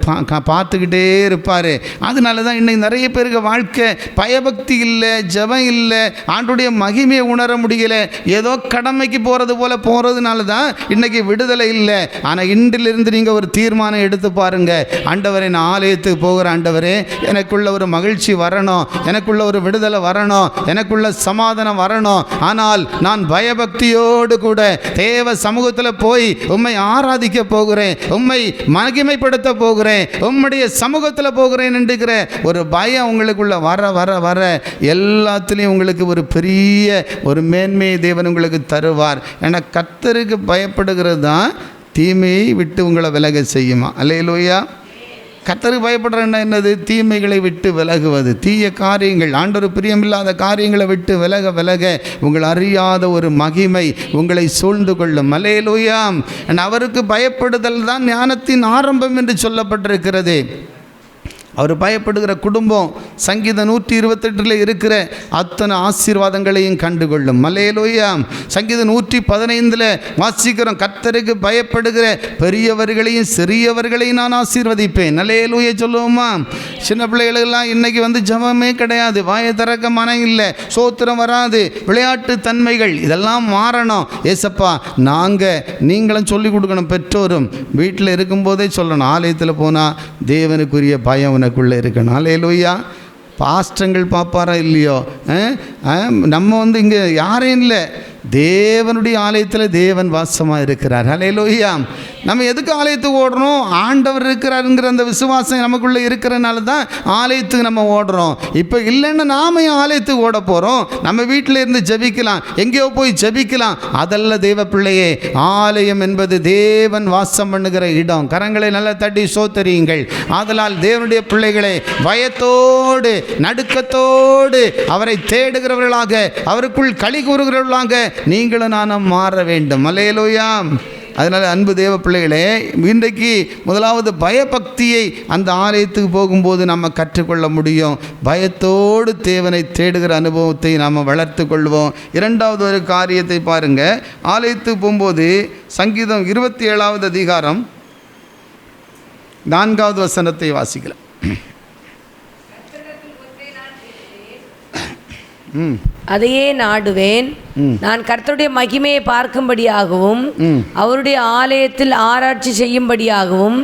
பார்த்துக்கிட்டே இருப்பார். அதனால தான் இன்றைக்கி நிறைய பேருக்கு வாழ்க்கை பயபக்தி இல்லை, ஜெபம் இல்லை, ஆண்டுடைய மகிமையை உணர முடியலை, ஏதோ கடமைக்கு போகிறது போல் போகிறதுனால தான் இன்றைக்கி விடுதலை இல்லை. ஆனால் இன்றிலிருந்து நீங்கள் ஒரு தீர்மானம் எடுத்து பாருங்கள், ஆண்டவரே நான் ஆலயத்துக்கு போகிற ஆண்டவரே, எனக்குள்ள ஒரு மகிழ்ச்சி வரணும், எனக்குள்ள ஒரு விடுதலை வரணும், எனக்குள்ள சமாதானம் வரணும். ஆனால் நான் பயபக்தியோடு கூட தேவ சமூகத்தில் போய் உம்மை ஆராதிக்க போகிறேன், உம்மை மகிமைப்படுத்த போகிறேன், உம்முடைய சமூகத்தில் போகிறேன் என்கிற ஒரு பயம் உங்களுக்குள்ள வர வர வர எல்லாத்துலேயும் உங்களுக்கு ஒரு பெரிய ஒரு மேன்மையை தேவன் உங்களுக்கு தருவார். ஏன்னா கர்த்தருக்கு பயப்படுகிறது தான் தீமையை விட்டு உங்களை விலக செய்யுமா? அல்லேலூயா. கர்த்தருக்கு பயப்படுறேன்னா என்னது? தீமைகளை விட்டு விலகுவது, தீய காரியங்கள், ஆண்டவர் பிரியமில்லாத காரியங்களை விட்டு விலக விலக உங்கள் அறியாத ஒரு மகிமை உங்களை சூழ்ந்து கொள்ளும். அல்லேலூயா. அவருக்கு பயப்படுதல் தான் ஞானத்தின் ஆரம்பம் என்று சொல்லப்பட்டிருக்கிறது. அவர் பயப்படுகிற குடும்பம் சங்கீதம் 128 இருக்கிற அத்தனை ஆசீர்வாதங்களையும் கண்டுகொள்ளும். அல்லேலூயா. சங்கீதம் 115 வாசிக்கிறோம், கர்த்தருக்கு பயப்படுகிற பெரியவர்களையும் சிறியவர்களையும் நான் ஆசீர்வதிப்பேன். அல்லேலூயா சொல்லுவோமா? சின்ன பிள்ளைகளெல்லாம் இன்றைக்கி ஜபமே கிடையாது, வாயை திறக்க மனம் இல்லை, சோத்திரம் வராது, விளையாட்டு தன்மைகள் இதெல்லாம் மாறணும். ஏசப்பா நீங்களும் சொல்லிக் கொடுக்கணும். பெற்றோரும் வீட்டில் இருக்கும்போதே சொல்லணும், ஆலயத்தில் போனால் தேவனுக்குரிய பயம் உனக்குள்ளே இருக்கணும். அல்லேலூயா. பாஸ்டங்கள் பார்ப்பாரா இல்லையோ, நம்ம இங்கே யாரையும் இல்லை, தேவனுடைய ஆலயத்தில் தேவன் வாசமாக இருக்கிறார். அல்லேலூயா. நம்ம எதுக்கு ஆலயத்துக்கு ஓடுறோம்? ஆண்டவர் இருக்கிறாருங்கிற அந்த விசுவாசம் நமக்குள்ளே இருக்கிறனால தான் ஆலயத்துக்கு நம்ம ஓடுறோம். இப்போ இல்லைன்னா நாம் ஆலயத்துக்கு ஓட போகிறோம்? நம்ம வீட்டில் இருந்து ஜெபிக்கலாம், எங்கேயோ போய் ஜெபிக்கலாம். அதல்ல தேவ பிள்ளையே. ஆலயம் என்பது தேவன் வாசம் பண்ணுகிற இடம். கரங்களை நல்லா தட்டி சோத்தரியுங்கள். ஆதலால் தேவனுடைய பிள்ளைகளை பயத்தோடு நடுக்கத்தோடு அவரை தேடுகிறவர்களாக, அவருக்குள் களி கூறுகிறவர்களாக நீங்களும் நானும் மாற வேண்டும். அல்லேலூயா. அதனால் அன்பு தேவ பிள்ளைகளே, இன்றைக்கு முதலாவது பயபக்தியை அந்த ஆலயத்துக்கு போகும்போது நம்ம கற்றுக்கொள்ள முடியும். பயத்தோடு தேவனை தேடுகிற அனுபவத்தை நாம் வளர்த்து கொள்வோம். இரண்டாவது ஒரு காரியத்தை பாருங்கள். ஆலயத்துக்கு போகும்போது சங்கீதம் 27வது அதிகாரம் 4வது வசனத்தை வாசிக்கலாம். அதையே நாடுவேன், நான் கர்த்தருடைய மகிமையை பார்க்கும்படியாகவும் அவருடைய ஆலயத்தில் ஆராய்ச்சி செய்யும்படியாகவும்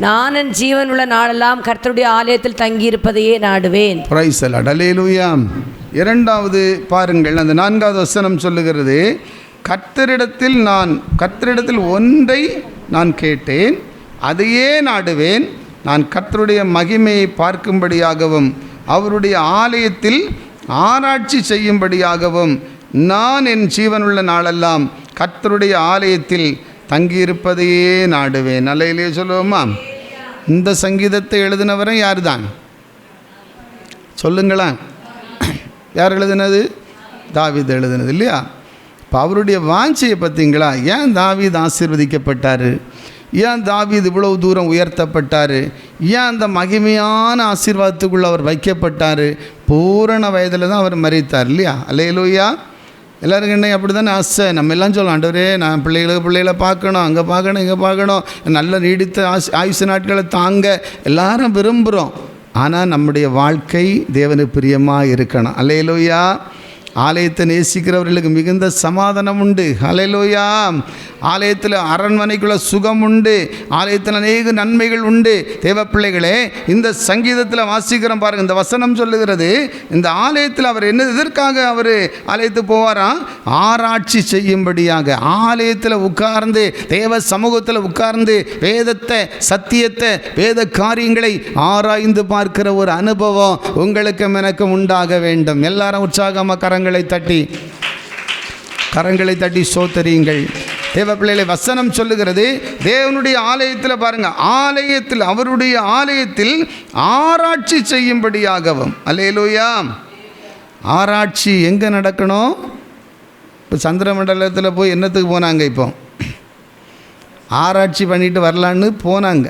நான் என் ஜீவன் உள்ள நாளெல்லாம் கர்த்தருடைய ஆலயத்தில் தங்கியிருப்பதையே நாடுவேன். Price the lord. அல்லேலூயா. இரண்டாவது பாருங்கள், அந்த 4வது வசனம் சொல்லுகிறது, கர்த்தரிடத்தில் ஒன்றை நான் கேட்டேன், அதையே நாடுவேன், நான் கர்த்தருடைய மகிமையை பார்க்கும்படியாகவும் அவருடைய ஆலயத்தில் ஆராய்ச்சி செய்யும்படியாகவும் நான் என் ஜீவனுள்ள நாளெல்லாம் கர்த்தருடைய ஆலயத்தில் தங்கியிருப்பதையே நாடுவேன். அல்லேலூயா சொல்லுவோமா? இந்த சங்கீதத்தை எழுதினவரை யார் தான் சொல்லுங்களா? யார் எழுதினது? தாவீது எழுதினது இல்லையா? இப்போ அவருடைய வாஞ்சையை பார்த்தீங்களா? ஏன் தாவீது ஆசீர்வதிக்கப்பட்டார்? ஏன் தாவீது இவ்வளவு தூரம் உயர்த்தப்பட்டார்? ஏன் அந்த மகிமையான ஆசீர்வாதத்துக்குள்ளே அவர் வைக்கப்பட்டார்? பூரண வயதில் தான் அவர் மரித்தார் இல்லையா? அல்லேலூயா. எல்லாருக்கும் என்ன அப்படி தானே ஆசை. நம்ம எல்லாம் சொல்லலாம், ஆண்டவரே நான் பிள்ளைகளை பார்க்கணும், அங்கே பார்க்கணும், இங்கே பார்க்கணும், நல்ல நீடித்த ஆயுசு நாட்களை தாங்க எல்லாரும் விரும்புகிறோம். ஆனால் நம்முடைய வாழ்க்கை தேவனுக்கு பிரியமாக இருக்கணும். அல்லேலூயா. ஆலயத்தை நேசிக்கிறவர்களுக்கு மிகுந்த சமாதானம் உண்டு. அல்லேலூயா. ஆலயத்தில் அரண்மனைக்குள்ள சுகம் உண்டு, ஆலயத்தில் அநேக நன்மைகள் உண்டு. தேவ பிள்ளைகளே, இந்த சங்கீதத்தில் வாசிக்கிறோம் பாருங்கள், இந்த வசனம் சொல்லுகிறது, இந்த ஆலயத்தில் அவர் என்ன எதற்காக அவர் ஆலயத்துக்கு போவாராம்? ஆராய்ச்சி செய்யும்படியாக. ஆலயத்தில் உட்கார்ந்து தேவ சமூகத்தில் உட்கார்ந்து வேதத்தை, சத்தியத்தை, வேத காரியங்களை ஆராய்ந்து பார்க்கிற ஒரு அனுபவம் உங்களுக்கும் எனக்கும் உண்டாக வேண்டும். எல்லாரும் உற்சாகமாக கரங்களை தட்டி ஸ்தோத்திரியுங்கள். தேவ பிள்ளைகளை, வசனம் சொல்லுகிறது, தேவனுடைய ஆலயத்தில் பாருங்கள், ஆலயத்தில், அவருடைய ஆலயத்தில் ஆராய்ச்சி செய்யும்படியாகவும். அல்லேலூயா. ஆராய்ச்சி எங்கே நடக்கணும்? இப்போ சந்திரமண்டலத்தில் போய் என்னத்துக்கு போனாங்க? இப்போ ஆராய்ச்சி பண்ணிட்டு வரலான்னு போனாங்க.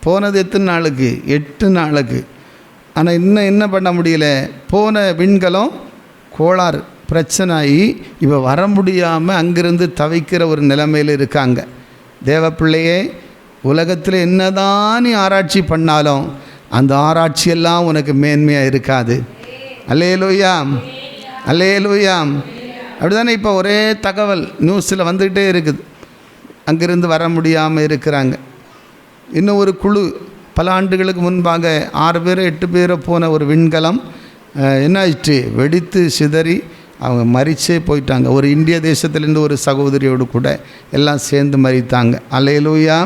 போனது எத்தனை நாளுக்கு? 8 நாளுக்கு. ஆனால் இன்னும் என்ன பண்ண முடியல? போன விண்கலம் கோளாறு பிரச்சனை ஆகி இப்போ வர முடியாமல் அங்கிருந்து தவிக்கிற ஒரு நிலைமையில் இருக்காங்க. தேவ பிள்ளையே, உலகத்தில் என்னதான் நீ ஆராய்ச்சி பண்ணாலும் அந்த ஆராய்ச்சியெல்லாம் உனக்கு மேன்மையாக இருக்காது. அல்லேலூயா, அல்லேலூயா. அப்படி தானே இப்போ ஒரே தகவல் நியூஸில் வந்துக்கிட்டே இருக்குது. அங்கிருந்து வர முடியாமல் இருக்கிறாங்க. இன்னும் ஒரு குழு பல ஆண்டுகளுக்கு முன்பாக 6 பேர் 8 பேரை போன ஒரு விண்கலம் என்ன ஆயிடுச்சு? வெடித்து சிதறி அவங்க மரிச்சே போயிட்டாங்க. ஒரு இந்திய தேசத்துலேருந்து ஒரு சகோதரியோடு கூட எல்லாம் சேர்ந்து மரித்தாங்க. அல்லேலூயா.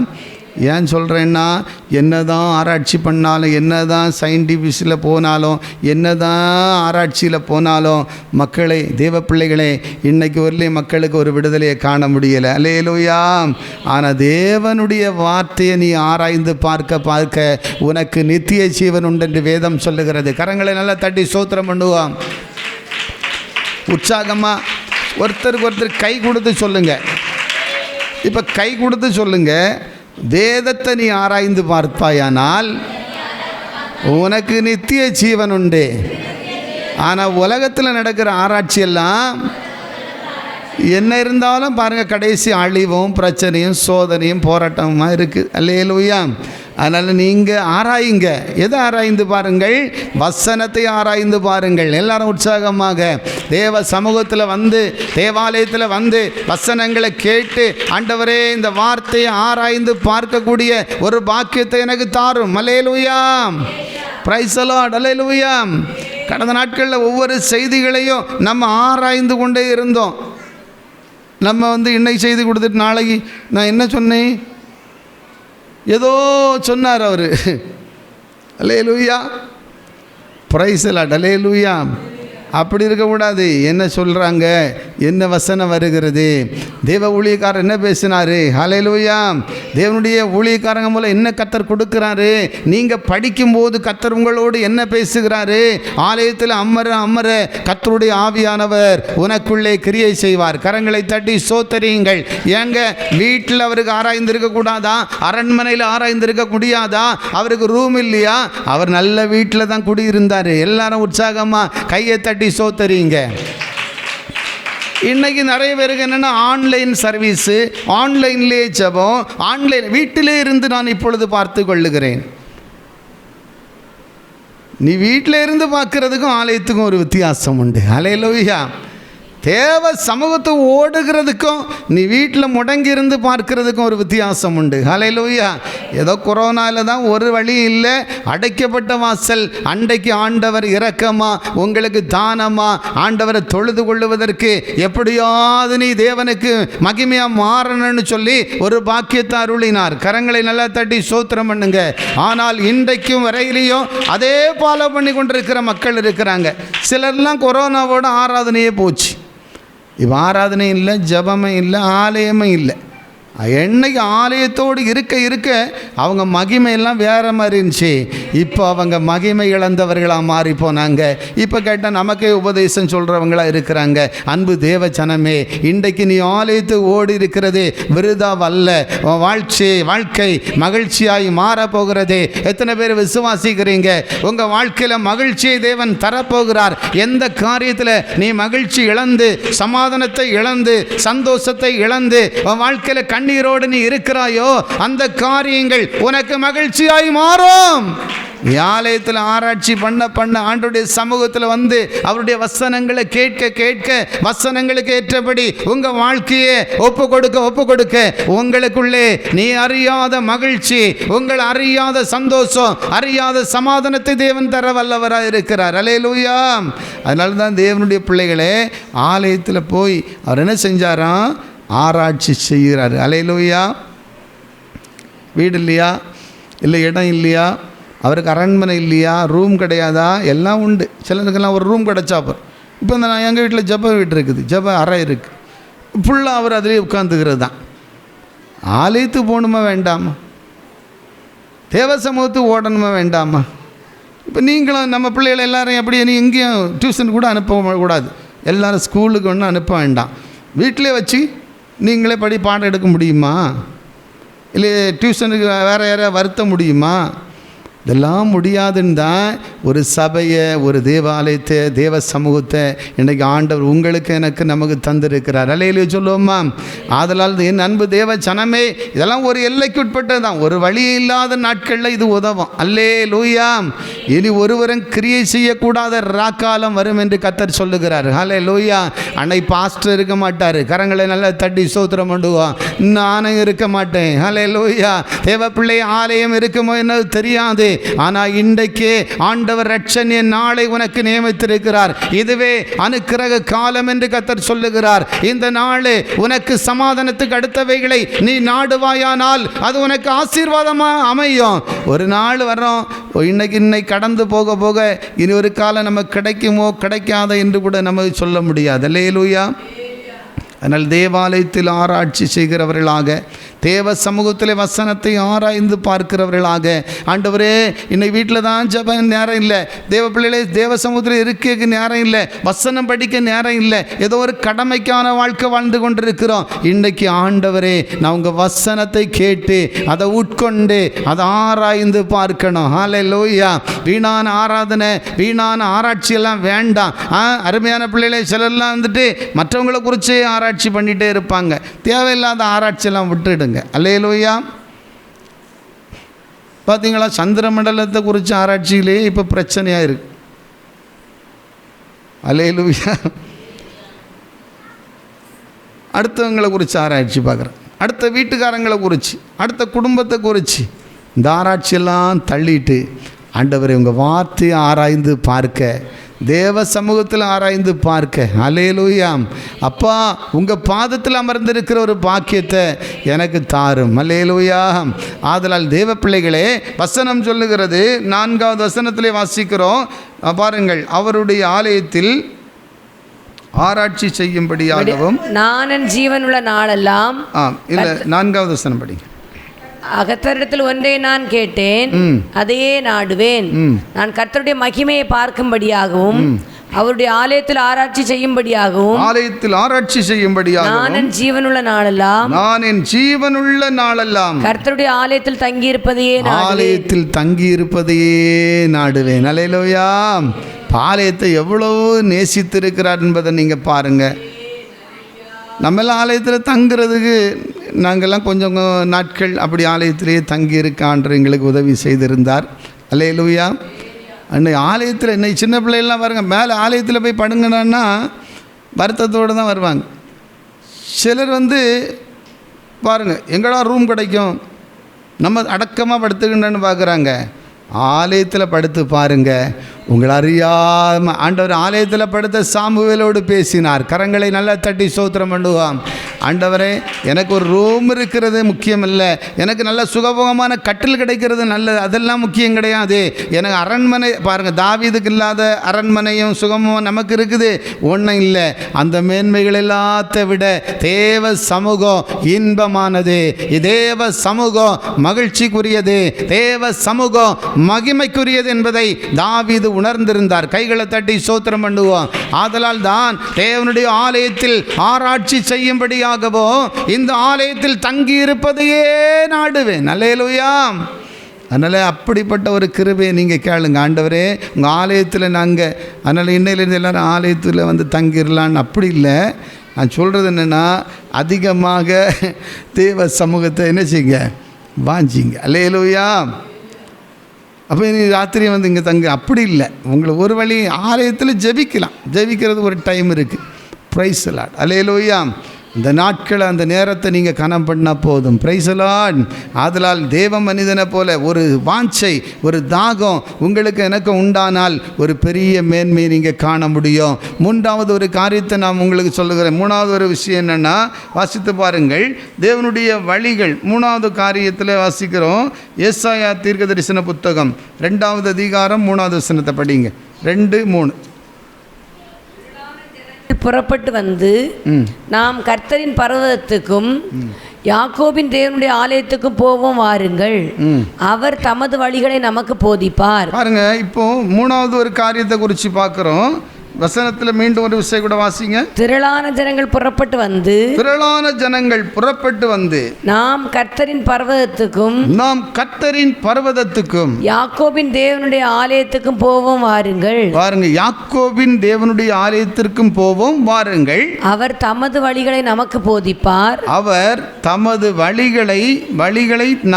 ஏன் சொல்கிறேன்னா, என்ன தான் ஆராய்ச்சி பண்ணாலும், என்ன தான் சயின்டிஃபிக்ஸில் போனாலும், என்ன தான் ஆராய்ச்சியில் போனாலும், மக்களை, தேவ பிள்ளைகளே, இன்றைக்கு வரலையும் மக்களுக்கு ஒரு விடுதலையை காண முடியலை. அல்லேலூயா. ஆனால் தேவனுடைய வார்த்தையை நீ ஆராய்ந்து பார்க்க உனக்கு நித்திய ஜீவன் உண்டு என்று வேதம் சொல்லுகிறது. கரங்களை நல்லா தட்டி ஸ்தோத்திரம் பண்ணுவோம். உற்சாகமாக ஒருத்தருக்கு ஒருத்தர் கை கொடுத்து சொல்லுங்கள். இப்போ கை கொடுத்து சொல்லுங்கள், வேதத்தை நீ ஆராய்ந்து பார்ப்பாயானால் உனக்கு நித்திய ஜீவன் உண்டு. ஆனால் உலகத்தில் நடக்கிற ஆராய்ச்சியெல்லாம் என்ன இருந்தாலும் பாருங்கள், கடைசி அழிவும் பிரச்சனையும் சோதனையும் போராட்டமாக இருக்குது. அல்லேலூயா. அதனால் நீங்கள் ஆராயுங்க. எதை ஆராய்ந்து பாருங்கள்? வசனத்தை ஆராய்ந்து பாருங்கள். எல்லாரும் உற்சாகமாக தேவ சமூகத்தில் வந்து, தேவாலயத்தில் வந்து வசனங்களை கேட்டு, ஆண்டவரே இந்த வார்த்தையை ஆராய்ந்து பார்க்கக்கூடிய ஒரு பாக்கியத்தை எனக்கு தாரும். அல்லேலூயா. Praise the lord. அல்லேலூயா. கடந்த நாட்களில் ஒவ்வொரு செய்திகளையும் நம்ம ஆராய்ந்து கொண்டே இருந்தோம். நம்ம இன்னைக்கு செய்தி கொடுத்துட்டு நாளைக்கு நான் என்ன சொன்னேன், ஏதோ சொன்னார் அவர். அல்லேலூயா. Praise the lord. அல்லேலூயா. அப்படி இருக்கக்கூடாது. என்ன சொல்கிறாங்க, என்ன வசனம் வருகிறது, தேவ ஊழியக்காரர் என்ன பேசினார். ஹல்லேலூயா. தேவனுடைய ஊழியக்காரங்க மூலம் என்ன கர்த்தர் கொடுக்குறாரு, நீங்கள் படிக்கும்போது கர்த்தர் உங்களோடு என்ன பேசுகிறாரு. ஆலயத்தில் அமர கர்த்தருடைய ஆவியானவர் உனக்குள்ளே கிரியை செய்வார். கரங்களை தட்டி ஸ்தோத்திரியுங்கள். ஏங்க வீட்டில் அவருக்கு ஆராய்ந்திருக்க கூடாதா? அரண்மனையில் ஆராய்ந்திருக்க முடியாதா? அவருக்கு ரூம் இல்லையா? அவர் நல்ல வீட்டில் தான் குடியிருந்தார். எல்லாரும் உற்சாகமாக கையை தட்டி சோத்தரிங்க. இன்னைக்கு நிறைய பேருக்கு என்னென்னா, ஆன்லைன் சர்வீஸு, ஆன்லைன்லேயே ஜெபம், ஆன்லைன் வீட்டிலே இருந்து நான் இப்பொழுது பார்த்து கொள்ளுகிறேன். நீ வீட்டில் இருந்து பார்க்கறதுக்கும் ஆலயத்துக்கும் ஒரு வித்தியாசம் உண்டு. அல்லேலூயா. தேவ சமூகத்தை ஓடுகிறதுக்கும் நீ வீட்டில் முடங்கி இருந்து பார்க்கறதுக்கும் ஒரு வித்தியாசம் உண்டு. ஹல்லேலூயா. ஏதோ கொரோனாவில் தான் ஒரு வழி இல்லை, அடைக்கப்பட்ட வாசல். அன்றைக்கு ஆண்டவர் இரக்கமா உங்களுக்கு தானமா ஆண்டவரை தொழுது கொள்ளுவதற்கு எப்படியாவது நீ தேவனுக்கு மகிமையாக மாறணும்னு சொல்லி ஒரு பாக்கியத்தை அருளினார். கரங்களை நல்லா தட்டி ஸ்தோத்திரம் பண்ணுங்க. ஆனால் இன்றைக்கும் வரையிலையும் அதே ஃபாலோ பண்ணி கொண்டிருக்கிற மக்கள் இருக்கிறாங்க. சிலர்லாம் கொரோனாவோட ஆராதனையே போச்சு. இப்போ ஆராதனை இல்லை, ஜபமே இல்லை, ஆலயமே இல்லை. என்னைக்கு ஆலயத்தோடு இருக்க அவங்க மகிமையெல்லாம் வேறு மாதிரி இருந்துச்சு. இப்போ அவங்க மகிமை இழந்தவர்களாக மாறி போனாங்க. இப்போ கேட்டால் நமக்கே உபதேசம் சொல்கிறவங்களாக இருக்கிறாங்க. அன்பு தேவ ஜனமே, இன்றைக்கு நீ ஆலயத்து ஓடி இருக்கிறது விருதாவல்ல. வாழ்க்கை மகிழ்ச்சியாய் மாறப்போகிறது. எத்தனை பேர் விசுவாசிக்கிறீங்க? உங்கள் வாழ்க்கையில் மகிழ்ச்சியை தேவன் தரப்போகிறார். எந்த காரியத்தில் நீ மகிழ்ச்சி இழந்து, சமாதானத்தை இழந்து, சந்தோஷத்தை இழந்து வாழ்க்கையில் கண்ணீரோடு நீ இருக்கிறாயோ, அந்த காரியங்கள் உனக்கு மகிழ்ச்சியாய் மாறும். ஆலயத்தில் ஆராய்ச்சி பண்ண ஆண்டவருடைய சமூகத்தில் வந்து அவருடைய வசனங்களை கேட்க வசனங்களுக்கு ஏற்றபடி உங்கள் வாழ்க்கையை ஒப்பு கொடுக்க உங்களுக்குள்ளே நீ அறியாத மகிழ்ச்சி, உங்கள் அறியாத சந்தோஷம், அறியாத சமாதானத்தை தேவன் தர வல்லவராக இருக்கிறார். அல்லேலூயா. அதனால தான் தேவனுடைய பிள்ளைகளே ஆலயத்தில் போய் அவர் என்ன செஞ்சாராம்? ஆராய்ச்சி செய்கிறார். அல்லேலூயா. வீடு இல்லையா, இல்லை இடம் இல்லையா, அவருக்கு அரண்மனை இல்லையா, ரூம் கிடையாதா, எல்லாம் உண்டு. சிலருக்கெல்லாம் ஒரு ரூம் கிடச்சாப்பர். இப்போ நான் எங்கள் வீட்டில் ஜப வீடு இருக்குது, ஜப அறை இருக்குது, ஃபுல்லாக அவர் அதிலே உட்காந்துக்கிறது தான். ஆலயத்துக்கு போகணுமா வேண்டாமா? தேவ சமூகத்துக்கு ஓடணுமா வேண்டாமா? இப்போ நீங்களும் நம்ம பிள்ளைகளை எல்லோரும் எப்படி, நீ எங்கேயும் டியூஷன் கூட அனுப்பக்கூடாது, எல்லோரும் ஸ்கூலுக்கு ஒன்றும் அனுப்ப வேண்டாம். வீட்டிலே வச்சு நீங்களே பாடம் எடுக்க முடியுமா? இல்லை டியூஷனுக்கு வேறு யாரையா வருத்த முடியுமா? இதெல்லாம் முடியாதுன்னு தான் ஒரு சபையை, ஒரு தேவாலயத்தை, தேவ சமூகத்தை இன்றைக்கி ஆண்டவர் உங்களுக்கு எனக்கு நமக்கு தந்திருக்கிறார். அல்லேலூயா சொல்லுவோமா? ஆதலால் என் அன்பு தேவ ஜனமே, இதெல்லாம் ஒரு எல்லைக்கு உட்பட்டது தான். ஒரு வழி இல்லாத நாட்களில் இது உதவும். அல்லேலூயா. இனி ஒருவரும் கிரியை செய்யக்கூடாத ராக்காலம் வரும் என்று கர்த்தர் சொல்லுகிறார். அல்லேலூயா. அன்னை பாஸ்டர் இருக்க மாட்டார், கரங்களை நல்லா தட்டி ஸ்தோத்திரம் பண்ணுவோம். நானும் இருக்க மாட்டேன். அல்லேலூயா. தேவ பிள்ளை ஆலயம் இருக்குமோ என்னது தெரியாது. ஆனால் இன்றைக்கே ஆண்டவர் ரட்சணிய நாளை உனக்கு நியமித்திருக்கிறார். இதுவே அனுக்கிரக காலம் என்று கர்த்தர் சொல்லுகிறார். இந்த நாள் உனக்கு சமாதானத்துக்கு அடுத்தவைகளை நீ நாடுவாயானால் அது உனக்கு ஆசீர்வாதமாக அமையும். ஒரு நாள் வரோம், இன்னைக்கு கடந்து போக இனி ஒரு காலம் நமக்கு கிடைக்குமோ கிடைக்காத என்று கூட நம்ம சொல்ல முடியாது. அல்லேலூயா. அதனால் தேவாலயத்தில் ஆராய்ச்சி செய்கிறவர்களாக, தேவ சமூகத்தில் வசனத்தை ஆராய்ந்து பார்க்கிறவர்களாக, ஆண்டவரே இன்னைக்கு வீட்டில் தான் ஜப நேரம் இல்லை, தேவ பிள்ளைகளே தேவ சமூகத்தில் இருக்க நேரம் இல்லை, வசனம் படிக்க நேரம் இல்லை, ஏதோ ஒரு கடமைக்கான வாழ்க்கை வாழ்ந்து கொண்டிருக்கிறோம். இன்றைக்கு ஆண்டவரே நான் உங்கள் வசனத்தை கேட்டு அதை உட்கொண்டு அதை ஆராய்ந்து பார்க்கணும். ஹல்லேலூயா. வீணான ஆராதனை, வீணான ஆராய்ச்சியெல்லாம் வேண்டாம். அருமையான பிள்ளைகளை சிலர்லாம் வந்துட்டு மற்றவங்களை குறித்து ஆராய்ச்சி பண்ணிகிட்டே இருப்பாங்க. தேவையில்லாத ஆராய்ச்சியெல்லாம் விட்டுடுங்க. அல்லேலூயா. பார்த்தீங்களா, சந்திர மண்டலத்தை குறித்து ஆராய்ச்சியிலே இப்போ பிரச்சனையாக இருக்கு. அல்லேலூயா. அடுத்தவங்களை குறித்து ஆராய்ச்சி பார்க்குறேன், அடுத்த வீட்டுக்காரங்களை குறித்து, அடுத்த குடும்பத்தை குறித்து. இந்த ஆராய்ச்சியெல்லாம் தள்ளிட்டு ஆண்டவரை உங்கள் வார்த்தையை ஆராய்ந்து பார்க்க, தேவ சமூகத்தில் ஆராய்ந்து பார்க்க. அல்லேலூயா. அப்பா உங்கள் பாதத்தில் அமர்ந்திருக்கிற ஒரு பாக்கியத்தை எனக்கு தாரும். அல்லேலூயா. ஆதலால் தேவ பிள்ளைகளே வசனம் சொல்லுகிறது, 4வது வசனத்திலே வாசிக்கிறோம் பாருங்கள். அவருடைய ஆலயத்தில் ஆராய்ச்சி செய்யும்படியாகவும் நான் என் ஜீவனுள்ள நாளெல்லாம். இல்லை, 4வது வசனம் படிங்க. கர்த்தரிடத்தில் ஒன்றை நான் கேட்டேன், அதையே நாடுவேன். நான் கர்த்தருடைய மகிமையை பார்க்கும்படியாகவும் அவருடைய ஆலயத்தில் ஆராய்ச்சி செய்யும்படியாகவும் நான் என் ஜீவனுள்ள நாளெல்லாம் கர்த்தருடைய ஆலயத்தில் தங்கியிருப்பதையே நாடுவேன். அல்லேலூயா. ஆலயத்தை எவ்வளவு நேசித்திருக்கிறார் என்பதை நீங்கள் பாருங்கள். நம்மெல்லாம் ஆலயத்தில் தங்குறதுக்கு நாங்கள்லாம் கொஞ்சம் நாட்கள் அப்படி ஆலயத்திலேயே தங்கி இருக்கான்ற எங்களுக்கு உதவி செய்திருந்தார். அல்லேலூயா. அன்னைக்கு ஆலயத்தில் இன்னைக்கு சின்ன பிள்ளைகள்லாம் பாருங்க, மேலே ஆலயத்தில் போய் படுங்கடான்னா வருத்தத்தோடு தான் வருவாங்க. சிலர் வந்து பாருங்கள், எங்கடா ரூம் கிடைக்கும், நம்ம அடக்கமாக படுத்துக்கின்றன்னு பார்க்குறாங்க. ஆலயத்தில் படுத்து பாருங்கள், உங்களை அறியாமல் ஆண்டவர் ஆலயத்தில் படுத்த சாமுவேலோடு பேசினார். கரங்களை நல்லா தட்டி ஸ்தோத்திரம் பண்ணுவான். ஆண்டவரே எனக்கு ஒரு ரூம் இருக்கிறது முக்கியம் இல்லை, எனக்கு நல்ல சுகபோகமான கட்டில் கிடைக்கிறது நல்லது, அதெல்லாம் முக்கியம் கிடையாது. எனக்கு அரண்மனை பாருங்கள், தாவீதுக்கு இல்லாத அரண்மனையும் சுகமும் நமக்கு இருக்குது, ஒன்றும் இல்லை. அந்த மேன்மைகள் எல்லாத்தை விட தேவ சமூகம் இன்பமானது, தேவ சமூகம் மகிழ்ச்சிக்குரியது, தேவ சமூகம் மகிமைக்குரியது என்பதை தாவீது உணர்ந்திருந்தார். கைகளை தட்டி ஸ்தோத்திரம் பண்ணுவோம். ஆதலால் தான் தேவனுடைய ஆலயத்தில் ஆராய்ச்சி செய்யும்படியாகவோ இந்த ஆலயத்தில் தங்கி இருப்பதையே நாடுவேன். அல்லேலூயா. அதனால் அப்படிப்பட்ட ஒரு கிருபையை நீங்கள் கேளுங்க. ஆண்டவரே உங்கள் ஆலயத்தில் நாங்கள், அதனால் இன்னையிலேருந்து எல்லோரும் ஆலயத்தில் வந்து தங்கிடலான்னு அப்படி இல்லை. நான் சொல்கிறது என்னென்னா, அதிகமாக தேவ சமூகத்தை என்ன செய்யுங்க, வாஞ்சிங்க. அல்லேலூயா. அப்போ நீ ராத்திரி வந்து இங்கே தங்கு, அப்படி இல்லை. உங்களுக்கு ஒரு வழி, ஆலயத்தில் ஜெபிக்கலாம். ஜெபிக்கிறது ஒரு டைம் இருக்குது. Praise lord. அல்லேலூயா. இந்த நாட்களை அந்த நேரத்தை நீங்கள் கனம் பண்ணால் போதும். Praise lord. ஆதலால் தேவ மனிதனை போல ஒரு வாஞ்சை, ஒரு தாகம் உங்களுக்கு எனக்கு உண்டானால் ஒரு பெரிய மேன்மையை நீங்கள் காண முடியும். மூன்றாவது ஒரு காரியத்தை நான் உங்களுக்கு சொல்லுகிறேன். மூணாவது ஒரு விஷயம் என்னென்னா, வாசித்து பாருங்கள் தேவனுடைய வழிகள். மூணாவது காரியத்தில் வாசிக்கிறோம். ஏசாயா தீர்க்க தரிசன புத்தகம் 2வது அதிகாரம் 3வது வசனத்தை படிங்க. 2:3. புறப்பட்டு வந்து நாம் கர்த்தரின் பர்வதத்துக்கும் யாக்கோபின் தேவனுடைய ஆலயத்துக்கும் போவோம் வாருங்கள், அவர் தமது வழிகளை நமக்கு போதிப்பார். பாருங்க, இப்போ மூணாவது ஒரு காரியத்தை குறித்து பார்க்குறோம். வசனத்தில் மீண்டும் ஒரு விஷயம் கூட வாசிங்க. திரளான ஜனங்கள் புறப்பட்டு வந்து, திரளான ஜனங்கள் புறப்பட்டு வந்து நாம் கர்த்தரின் பர்வதத்துக்கும் யாக்கோபின் தேவனுடைய ஆலயத்துக்கும் போவோம் வாருங்கள். பாருங்க, யாக்கோபின் தேவனுடைய ஆலயத்திற்கும் போவோம் வாருங்கள், அவர் தமது வழிகளை நமக்கு போதிப்பார். அவர் தமது வழிகளை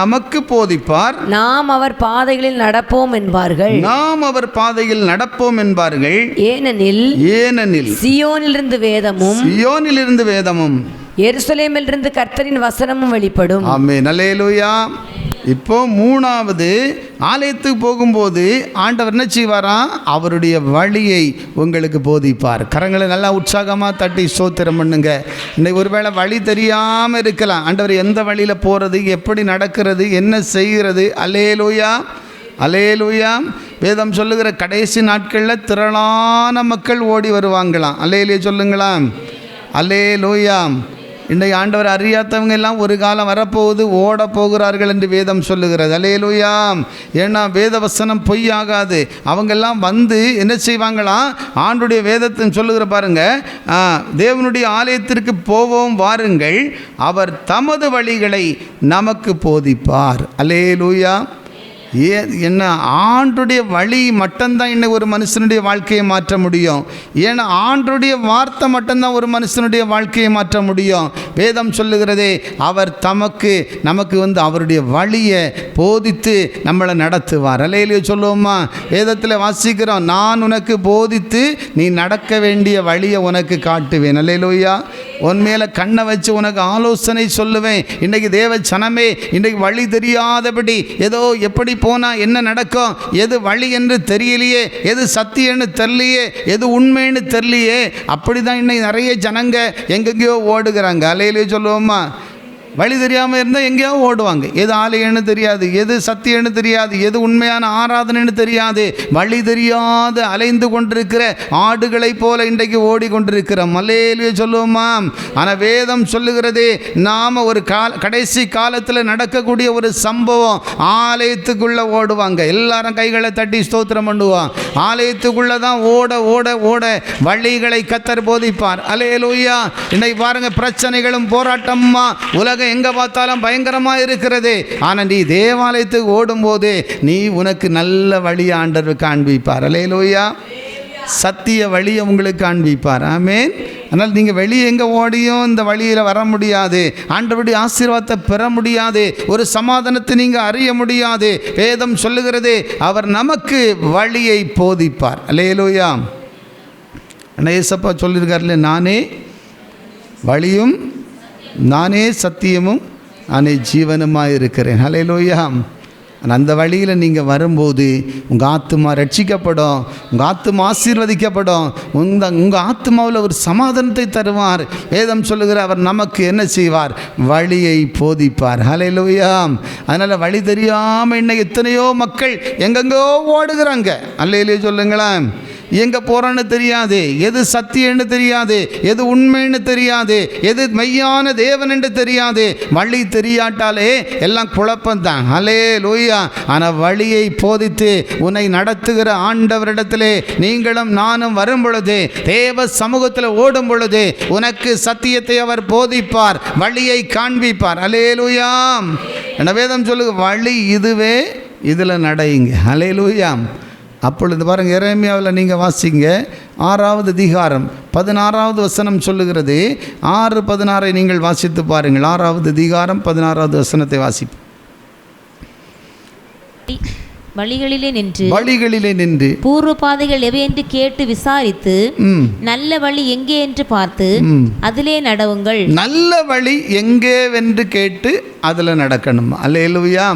நமக்கு போதிப்பார். நாம் அவர் பாதைகளில் நடப்போம் என்பார்கள். நாம் அவர் பாதையில் நடப்போம் என்பார்கள். ஏனெனில் சீயோனிலிருந்து வேதமும் எருசலேமிலிருந்து கர்த்தரின் வசனமும் வெளிப்படும். ஆமென். அல்லேலூயா. இப்போ மூணாவது, ஆலயத்துக்கு போகும்போது ஆண்டவர் என்ன செய்வாராம்? அவருடைய வழியை உங்களுக்கு போதிப்பார். கரங்களை நல்லா உற்சாகமாக தட்டி ஸ்தோத்திரம் பண்ணுங்க. இன்னைக்கு ஒருவேளை வழி தெரியாமல் இருக்கலாம். ஆண்டவர் எந்த வழியில் போகிறது, எப்படி நடக்கிறது, என்ன செய்கிறது. அல்லேலூயா, அல்லேலூயா. வேதம் சொல்லுகிற கடைசி நாட்களில் திரளான மக்கள் ஓடி வருவாங்களாம். அல்லேலூயா சொல்லுங்களாம். அல்லேலூயா. இன்றைக்கு ஆண்டவர் அறியாதவங்க எல்லாம் ஒரு காலம் வரப்போகுது, ஓட போகிறார்கள் என்று வேதம் சொல்லுகிறது. அல்லேலூயா. ஏன்னா வேத வசனம் பொய்யாகாது. அவங்கெல்லாம் வந்து என்ன செய்வாங்களாம்? ஆண்டுடைய வேதத்தை சொல்லுகிற பாருங்க, தேவனுடைய ஆலயத்திற்கு போவோம் வாருங்கள், அவர் தமது வழிகளை நமக்கு போதிப்பார். அல்லேலூயா. என்ன ஆண்டுடைய வழி மட்டும்தான் இன்னைக்கு ஒரு மனுஷனுடைய வாழ்க்கையை மாற்ற முடியும். ஏன்னா ஆண்டுடைய வார்த்தை மட்டும்தான் ஒரு மனுஷனுடைய வாழ்க்கையை மாற்ற முடியும். வேதம் சொல்லுகிறதே, அவர் நமக்கு வந்து அவருடைய வழியை போதித்து நம்மளை நடத்துவார். அல்லேலூயா சொல்லுவோமா? வேதத்தில் வாசிக்கிறோம், நான் உனக்கு போதித்து நீ நடக்க வேண்டிய வழியை உனக்கு காட்டுவேன். அல்லேலூயா. உன் மேலே கண்ணை வச்சு உனக்கு ஆலோசனை சொல்லுவேன். இன்றைக்கு தேவ ஜனமே, இன்றைக்கு வழி தெரியாதபடி ஏதோ எப்படி போனால் என்ன நடக்கும், எது வழி என்று தெரியலையே, எது சத்தியன்னு தெரியலையே, எது உண்மைன்னு தெரியலையே, அப்படி தான் இன்னைக்கு நிறைய ஜனங்க எங்கெங்கேயோ ஓடுகிறாங்க. அல்லேலூயா சொல்லுவோமா? வழி தெரியாமல் இருந்தால் எங்கேயோ ஓடுவாங்க. எது ஆலயம்னு தெரியாது, எது சத்தியம்னு தெரியாது, எது உண்மையான ஆராதனைன்னு தெரியாது. வழி தெரியாது அலைந்து கொண்டிருக்கிற ஆடுகளை போல இன்றைக்கு ஓடிக்கொண்டிருக்கிறோம். அல்லேலூயா சொல்லுவோமா? ஆனால் வேதம் சொல்லுகிறதே, நாம் ஒரு கடைசி காலத்தில் நடக்கக்கூடிய ஒரு சம்பவம், ஆலயத்துக்குள்ளே ஓடுவாங்க. எல்லாரும் கைகளை தட்டி ஸ்தோத்திரம் பண்ணுவான். ஆலயத்துக்குள்ளே தான் ஓட ஓட ஓட வழிகளை கர்த்தர் போதிப்பார். அல்லேலூயா. இன்னைக்கு பாருங்கள், பிரச்சனைகளும் போராட்டமா உலகம் எங்கே பார்த்தாலும் பயங்கரமாக இருக்கிறது. ஆனால் நீ தேவாலயத்துக்கு ஓடும்போது உனக்கு நல்ல வழியை ஆண்டவர் காண்பிப்பார். அல்லேலூயா. சத்திய வழியை உங்களுக்கு காண்பிப்பார். ஆமென். அதனால் நீங்கள் வெளியே எங்கே ஓடியும் இந்த வழியில் வர முடியாது. ஆண்டவருடைய ஆசீர்வாதத்தை பெற முடியாது. ஒரு சமாதானத்தை நீங்கள் அறிய முடியாது. வேதம் சொல்லுகிறது, அவர் நமக்கு வழியை போதிப்பார். அல்லேலூயா. ஆனால் ஏசப்பா சொல்லியிருக்காருல்ல, நானே வழியும் நானே சத்தியமும் நானே ஜீவனுமாக இருக்கிறேன். அல்லேலூயா. அந்த வழியில் நீங்கள் வரும்போது உங்கள் ஆத்துமா ரட்சிக்கப்படும், உங்கள் ஆத்துமா ஆசீர்வதிக்கப்படும், உங்கள் ஆத்துமாவில் ஒரு சமாதானத்தை தருவார். வேதம் சொல்லுகிற அவர் நமக்கு என்ன செய்வார்? வழியை போதிப்பார். அல்லேலூயா. அதனால் வழி தெரியாமல் இன்னைக்கு எத்தனையோ மக்கள் எங்கெங்கோ ஓடுகிறாங்க. அல்லேலூயா சொல்லுங்களேன். எங்கே போகிறோன்னு தெரியாது, எது சத்தியன்னு தெரியாது, எது உண்மைன்னு தெரியாது, எது மெய்யான தேவன் என்று தெரியாது. வழி தெரியாட்டாலே எல்லாம் குழப்பம்தான். அல்லேலூயா. ஆனால் வழியை போதித்து உன்னை நடத்துகிற ஆண்டவரிடத்திலே நீங்களும் நானும் வரும் பொழுது, தேவ சமூகத்தில் ஓடும் பொழுது உனக்கு சத்தியத்தை அவர் போதிப்பார், வழியை காண்பிப்பார். அல்லேலூயா. என வேதம் சொல்லு, வழி இதுவே, இதில் நடையுங்க. அல்லேலூயா. அப்பொழுது பாருங்கள், எரேமியாவில் நீங்கள் வாசிங்க, 6வது அதிகாரம் 16வது வசனம் சொல்லுகிறது. 6:16 நீங்கள் வாசித்து பாருங்கள். 6வது அதிகாரம் 16வது வசனத்தை வாசிப்போம். வழிகளிலே நின்று பூர்வ பாதைகள் எவை என்று கேட்டு விசாரித்து நல்ல வழி எங்கே என்று பார்த்து அதிலே நடவுங்கள். நல்ல வழி எங்கேவென்று கேட்டு அதில் நடக்கணும். அல்லேலூயா.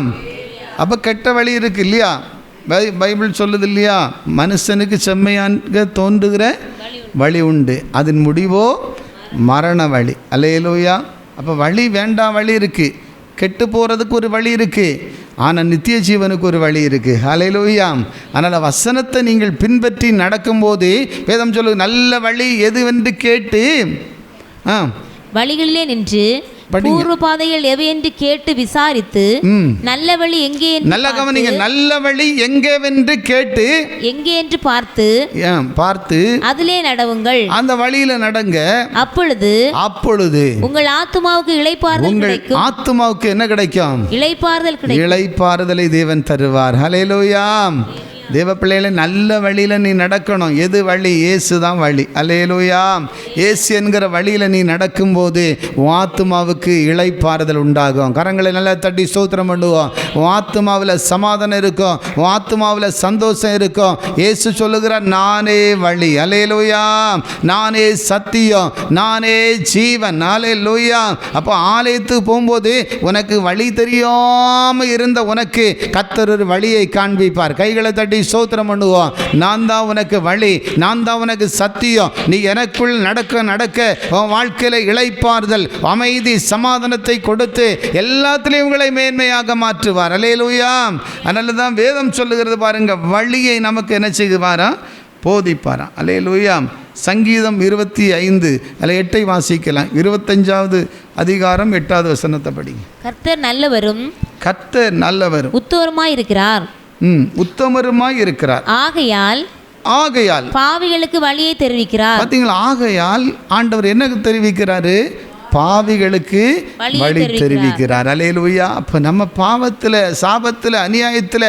அப்போ கெட்ட வழி இருக்கு இல்லையா? பைபிள் சொல்லுது இல்லையா? மனுஷனுக்கு செம்மையாக தோன்றுகிற வழி உண்டு, அதன் முடிவோ மரண வழி. அல்லேலூயா. அப்போ வழி வேண்டாம் வழி இருக்குது, கெட்டு போகிறதுக்கு ஒரு வழி இருக்குது, ஆனால் நித்திய ஜீவனுக்கு ஒரு வழி இருக்குது. அல்லேலூயா. அதனால் வசனத்தை நீங்கள் பின்பற்றி நடக்கும்போது வேதம் சொல்லு நல்ல வழி எதுவென்று கேட்டு வழிகளிலே நின்று பூர்வ பாதைகள் எவை என்று கேட்டு விசாரித்து நல்ல வழி எங்கே நல்ல கவனிங்க, நல்ல வழி எங்கேவென்று கேட்டு எங்கே என்று பார்த்து அதிலே நடவுங்கள். அந்த வழியில நடங்க. அப்பொழுது உங்கள் ஆத்துமாவுக்கு இளைப்பாறுதல் கிடைக்கும். ஆத்துமாவுக்கு என்ன கிடைக்கும்? இளைப்பாறுதல் கிடைக்கும். இளைப்பாறுதலை தேவன் தருவார். ஹல்லேலூயா. தேவ பிள்ளைகளை நல்ல வழியில் நீ நடக்கணும். எது வழி? இயேசு தான் வழி. அல்லேலூயா. இயேசு என்கிற வழியில் நீ நடக்கும்போது ஆத்துமாவுக்கு இளைப்பாறுதல் உண்டாகும். கரங்களை நல்லா தட்டி ஸ்தோத்திரம் பண்ணுவோம். ஆத்துமாவில் சமாதானம் இருக்கும், ஆத்துமாவில் சந்தோஷம் இருக்கும். இயேசு சொல்லுகிறார், நானே வழி. அல்லேலூயா. நானே சத்தியம், நானே ஜீவன். அல்லேலூயா. அப்போ ஆலயத்துக்கு போகும்போது உனக்கு வழி தெரியாமல் இருந்த உனக்கு கர்த்தர் ஒரு வழியை காண்பிப்பார். கைகளை தட்டி ஸ்தோத்திரம் பண்ணுவோம். நான் தான் உனக்கு வழி, நான் தான் உனக்கு சத்தியம். நீ எனக்குள் நடக்க உன் வாழ்க்கையில இளைப்பாறுதல், அமைதி, சமாதானத்தை கொடுத்து எல்லாத்திலையும் உங்களை மேன்மையாக மாற்றுவார். அல்லேலூயா. அதனால தான் வேதம் சொல்லுகிறது பாருங்க, வழியை நமக்கு என்ன செய்வாரா? போதிப்பாரா. அல்லேலூயா. சங்கீதம் 25 அதில் 8 வாசிக்கலாம். 25வது அதிகாரம் 8வது வசனத்தை படிங்க. கர்த்தர் நல்லவரும் உத்தமருமாய் இருக்கிறார். ஆகையால் பாவிகளுக்கு வழியை தெரிவிக்கிறார். பார்த்தீங்களா? ஆகையால் ஆண்டவர் என்ன தெரிவிக்கிறாரு? பாவிகளுக்கு வழி தெரிவிக்கிறார். அல்லேலூயா. அப்போ நம்ம பாவத்தில், சாபத்தில், அநியாயத்தில்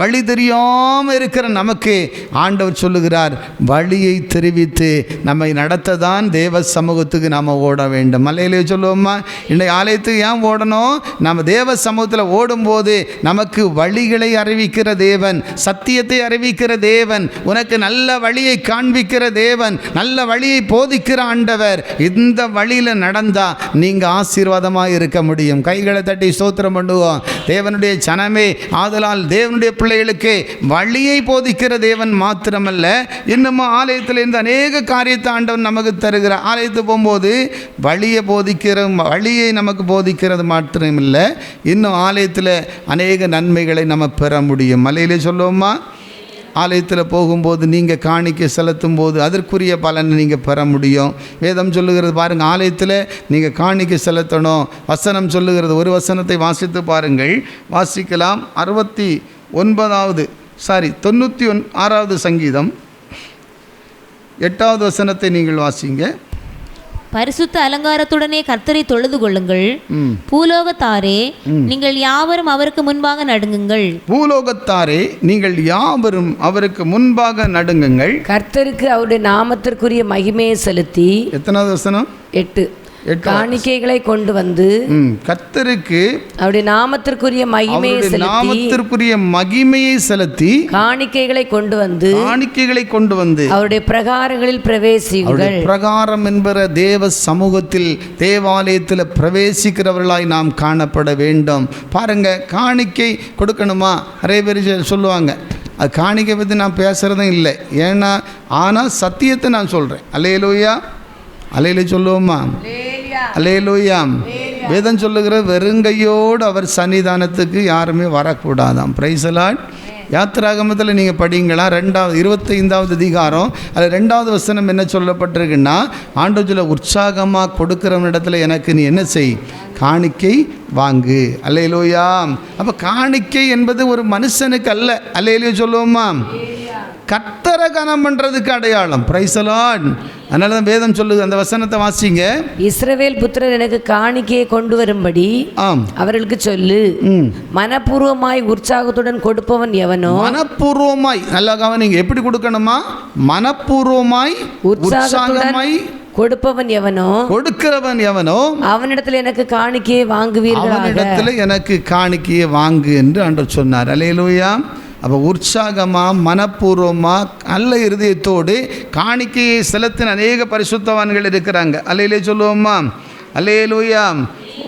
வழி தெரியாமல் இருக்கிற நமக்கு ஆண்டவர் சொல்லுகிறார், வழியை தெரிவித்து நம்மை நடத்த தான் தேவ சமூகத்துக்கு நாம் ஓட வேண்டும். அல்லேலூயா சொல்லுவோம்மா. இன்னைக்கு ஆலயத்துக்கு ஏன் ஓடணும்? நம்ம தேவ சமூகத்தில் ஓடும்போது நமக்கு வழிகளை அறிவிக்கிற தேவன், சத்தியத்தை அறிவிக்கிற தேவன், உனக்கு நல்ல வழியை காண்பிக்கிற தேவன், நல்ல வழியை போதிக்கிற ஆண்டவர். இந்த வழியில் நடந்தால் நீங்க ஆசீர்வாதமாக இருக்க முடியும். கைகளை தட்டி ஸ்தோத்திரம் பண்ணுவோம். தேவனுடைய ஜனமே, ஆதலால் தேவனுடைய பிள்ளைகளுக்கு வழியை போதிக்கிற தேவன் மாத்திரமல்ல, இன்னமும் ஆலயத்தில் இருந்து அநேக காரியத்தை ஆண்டவன் நமக்கு தருகிறார். ஆலயத்துக்கு போகும்போது வழியை நமக்கு போதிக்கிறது மாத்திரமில்லை, இன்னும் ஆலயத்தில் அநேக நன்மைகளை நம்ம பெற முடியும். மலையிலே சொல்லுவோமா? ஆலயத்தில் போகும்போது நீங்கள் காணிக்கை செலுத்தும் போது அதற்குரிய பலனை நீங்கள் பெற முடியும். வேதம் சொல்லுகிறது பாருங்கள், ஆலயத்தில் நீங்கள் காணிக்கை செலுத்தணும். வசனம் சொல்லுகிறது, ஒரு வசனத்தை வாசித்து பாருங்கள். வாசிக்கலாம். 96வது சங்கீதம் 8வது வசனத்தை நீங்கள் வாசிங்க. பரிசுத்த அலங்காரத்துடனே கர்த்தரை தொழுது கொள்ளுங்கள். பூலோகத்தாரே, நீங்கள் யாவரும் அவருக்கு முன்பாக நடுங்குங்கள். பூலோகத்தாரே, நீங்கள் யாவரும் அவருக்கு முன்பாக நடுங்குங்கள். கர்த்தருக்கு அவருடைய நாமத்திற்குரிய மகிமையை செலுத்தி. எத்தனாவது வசனம்? 8. காணிக்கைகளை கொண்டு வந்து கர்த்தருக்கு அவருடைய நாமத்திற்குரிய மகிமையை செலுத்தி காணிக்கைகளை கொண்டு வந்து அவருடைய பிரகாரங்களில் பிரவேசியுங்கள். பிரகாரம் என்பற தேவ சமூகத்தில், தேவாலயத்தில் பிரவேசிக்கிறவர்களாய் நாம் காணப்பட வேண்டும். பாருங்க, காணிக்கை கொடுக்கணுமா? நிறைய பேர் சொல்லுவாங்க. அது காணிக்கை பற்றி நான் பேசுகிறதும் இல்லை, ஏன்னா ஆனால் சத்தியத்தை நான் சொல்கிறேன். அல்லேலூயா. அல்லேலூயா சொல்லுவோமா? அல்லேலூயா. வேதம் சொல்லுகிற வெறுங்கையோடு அவர் சன்னிதானத்துக்கு யாருமே வரக்கூடாதாம். Price the Lord. யாத்திராகமத்தில் நீங்கள் படிங்களா? 25வது அதிகாரம் அதில் 2வது வசனம் என்ன சொல்லப்பட்டிருக்குன்னா, ஆண்டவரில் உற்சாகமாக கொடுக்குறவனிடத்துல எனக்கு நீ என்ன செய்? காணிக்கை வாங்கு. அல்லேலூயா. அப்போ காணிக்கை என்பது ஒரு மனுஷனுக்கு அல்ல. அல்லேலூயா சொல்லுவோமா? கர்த்தரை கனம் பண்ணுறதுக்கு அடையாளம். Price the Lord. அதனால தான் வேதம் சொல்லுது, அந்த வசனத்தை வாசிங்க. இஸ்ரவேல் புத்திரர் எனக்கு காணிக்கையை கொண்டு வரும்படி அவர்களுக்கு சொல்லு. மனப்பூர்வமாய் உற்சாகத்துடன் கொடுப்பவன் எவனோ. மனப்பூர்வமாய், நல்லா கவனிங்க, எப்படி கொடுக்கணுமா? மனப்பூர்வமாய் உற்சாகமாய் கொடுப்பவன் எவனோ, கொடுக்கிறவன் எவனோ அவனிடத்தில் எனக்கு காணிக்கையை வாங்குவீர்கள். அவனிடத்தில் எனக்கு காணிக்கையை வாங்கு என்று ஆண்டவர் சொன்னார். அல்லேலூயா. அப்போ உற்சாகமாக மனப்பூர்வமாக நல்ல இருதயத்தோடு காணிக்கையை செலுத்தின அநேக பரிசுத்தவான்கள் இருக்கிறாங்க. அல்லையிலே சொல்லுவோமா? அல்லேலூயா.